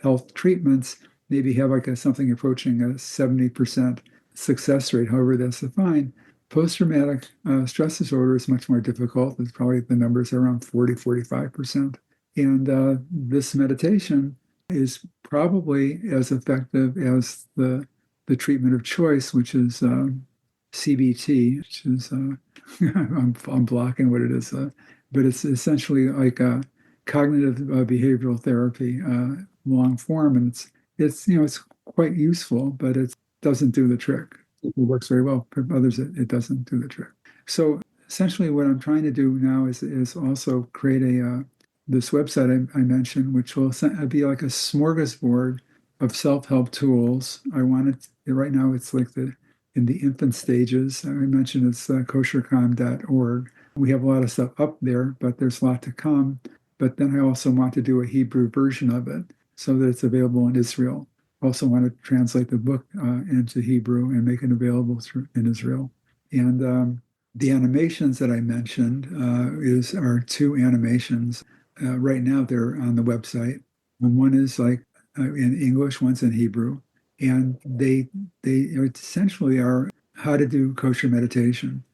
health treatments maybe have something approaching a 70% success rate, however that's defined, post-traumatic stress disorder is much more difficult. It's probably the numbers are around 40, 45%. And this meditation is probably as effective as the treatment of choice, which is CBT, which is I'm blocking what it is, but it's essentially like a cognitive behavioral therapy, long form, and it's quite useful, but it doesn't do the trick. It works very well. For others, it doesn't do the trick. So essentially, what I'm trying to do now is also create this website I mentioned, which will be like a smorgasbord of self-help tools. I want it right now. It's like in the infant stages. I mentioned it's koshercalm.org. We have a lot of stuff up there, but there's a lot to come. But then I also want to do a Hebrew version of it so that it's available in Israel. Also want to translate the book into Hebrew and make it available in Israel. And the animations that I mentioned are two animations. Right now they're on the website. And one is like in English, one's in Hebrew. And they essentially are how to do kosher meditation.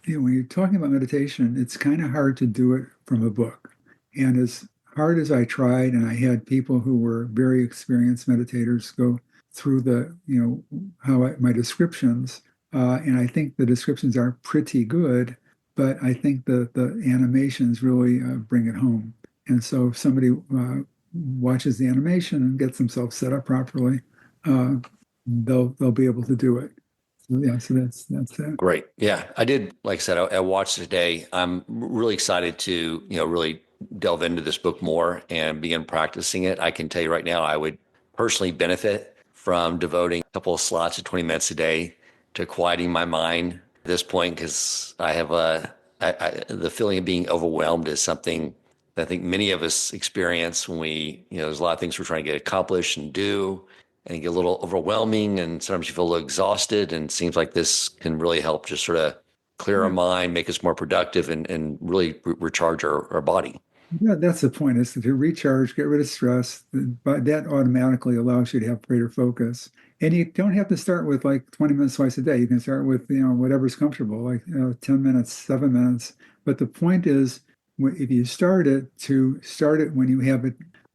When you're talking about meditation, it's kind of hard to do it from a book. And as hard as I tried, and I had people who were very experienced meditators go through my descriptions, and I think the descriptions are pretty good, but I think the animations really bring it home. And so if somebody watches the animation and gets themselves set up properly, they'll be able to do it. So that's it. Great. Yeah, I did. Like I said, I watched it today. I'm really excited to really delve into this book more and begin practicing it. I can tell you right now, I would personally benefit from devoting a couple of slots of 20 minutes a day to quieting my mind at this point, because I have the feeling of being overwhelmed is something that I think many of us experience when there's a lot of things we're trying to get accomplished and do, and get a little overwhelming, and sometimes you feel a little exhausted, and it seems like this can really help just sort of clear our mind, make us more productive, and really recharge our body. Yeah, that's the point, is to recharge, get rid of stress, but that automatically allows you to have greater focus. And you don't have to start with like 20 minutes twice a day. You can start with, whatever's comfortable, like 10 minutes, 7 minutes. But the point is, if you start it, to start it when you have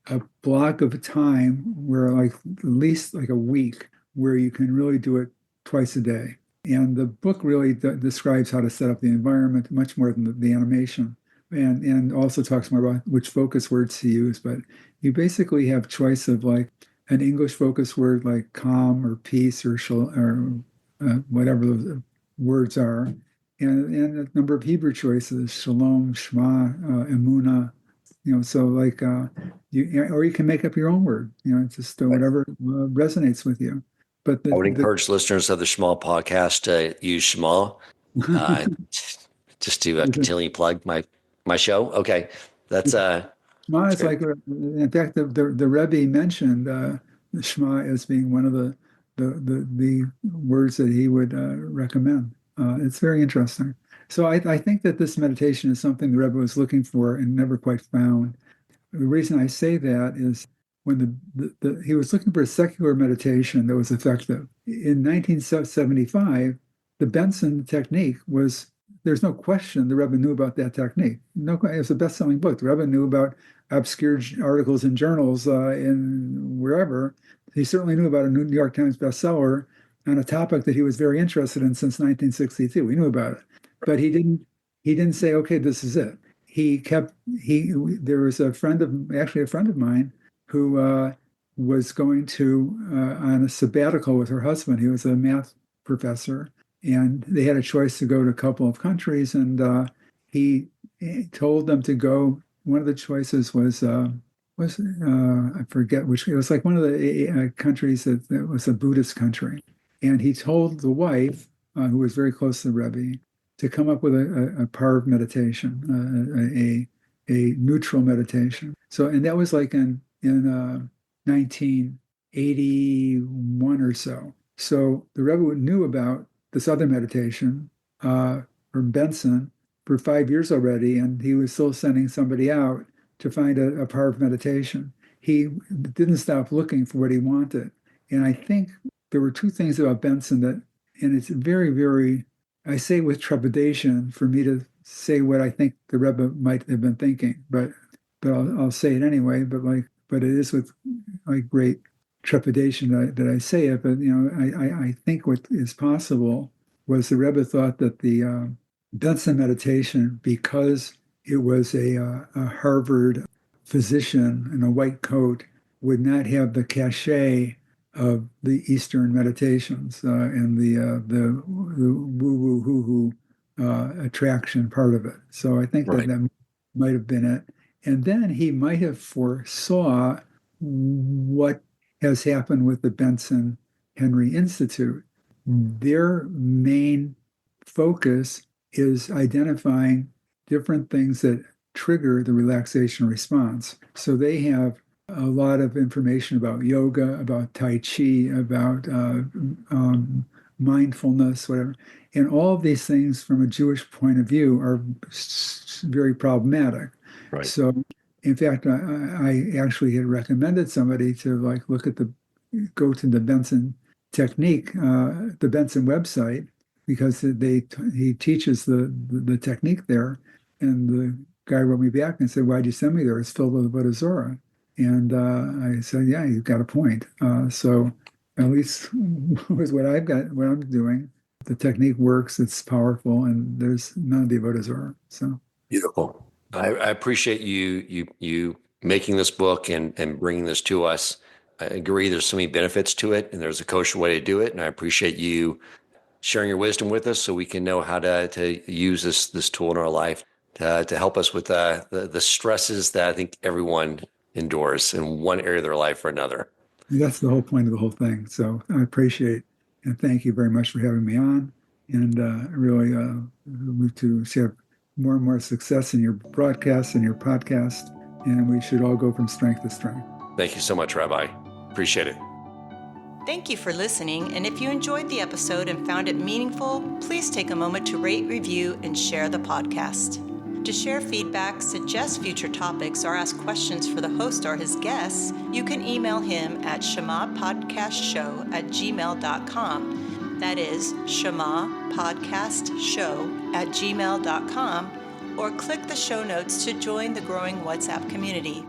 a block of time where like at least like a week where you can really do it twice a day. And the book really describes how to set up the environment much more than the animation, and also talks more about which focus words to use. But you basically have choice of like an English focus word like calm or peace or whatever those words are, and a number of Hebrew choices: shalom, shema, emuna. So like or you can make up your own word. Just Right. whatever resonates with you. But I would the encourage listeners of the Shema podcast to use Shema, uh, just to continually plug my show. Okay, that's Shema it's is great. like, in fact, the Rebbe mentioned the Shema as being one of the words that he would recommend. It's very interesting. So I think that this meditation is something the Rebbe was looking for and never quite found. The reason I say that is when he was looking for a secular meditation that was effective. In 1975, the Benson technique was, there's no question the Rebbe knew about that technique. No, it was a best-selling book. The Rebbe knew about obscure articles in journals in wherever. He certainly knew about a New York Times bestseller on a topic that he was very interested in since 1962. He knew about it, but he didn't say, okay, this is it. There was a friend of mine who was going to on a sabbatical with her husband. He was a math professor, and they had a choice to go to a couple of countries, and he told them to go. One of the choices was I forget which. It was like one of the countries that was a Buddhist country, and he told the wife, who was very close to the Rebbe, to come up with a parv meditation, a neutral meditation. So, and that was like in 1981 or so. So the Rebbe knew about this other meditation from Benson for 5 years already, and he was still sending somebody out to find a parv meditation. He didn't stop looking for what he wanted. And I think there were two things about Benson and it's very, very, I say with trepidation for me to say what I think the Rebbe might have been thinking, but I'll say it anyway. But it is with like great trepidation that I say it. But I think what is possible was the Rebbe thought that the Benson meditation, because it was a Harvard physician in a white coat, would not have the cachet of the Eastern meditations and the woo woo hoo hoo attraction part of it. So I think Right. that might have been it. And then he might have foresaw what has happened with the Benson Henry Institute. Their main focus is identifying different things that trigger the relaxation response. So they have a lot of information about yoga, about Tai Chi, about mindfulness, whatever. And all of these things from a Jewish point of view are very problematic. Right. So, in fact, I actually had recommended somebody to like go to the Benson technique, the Benson website, because he teaches the technique there. And the guy wrote me back and said, "Why'd you send me there? It's filled with avodah zarah." And I said, "Yeah, you've got a point." So at least with what I'm doing, the technique works. It's powerful, and there's none of the avodah zarah. So Beautiful. I appreciate you making this book and bringing this to us. I agree. There's so many benefits to it, and there's a kosher way to do it. And I appreciate you sharing your wisdom with us, so we can know how to use this tool in our life to help us with the stresses that I think everyone endures in one area of their life or another. that's the whole point of the whole thing. So I appreciate and thank you very much for having me on, and really hope to share more and more success in your broadcast and your podcast. And we should all go from strength to strength. Thank you so much, Rabbi. Appreciate it. Thank you for listening, and if you enjoyed the episode and found it meaningful, please take a moment to rate, review, and share the podcast. To share feedback, suggest future topics, or ask questions for the host or his guests, you can email him at shemapodcastshow@gmail.com. That is shemapodcastshow@gmail.com, or click the show notes to join the growing WhatsApp community.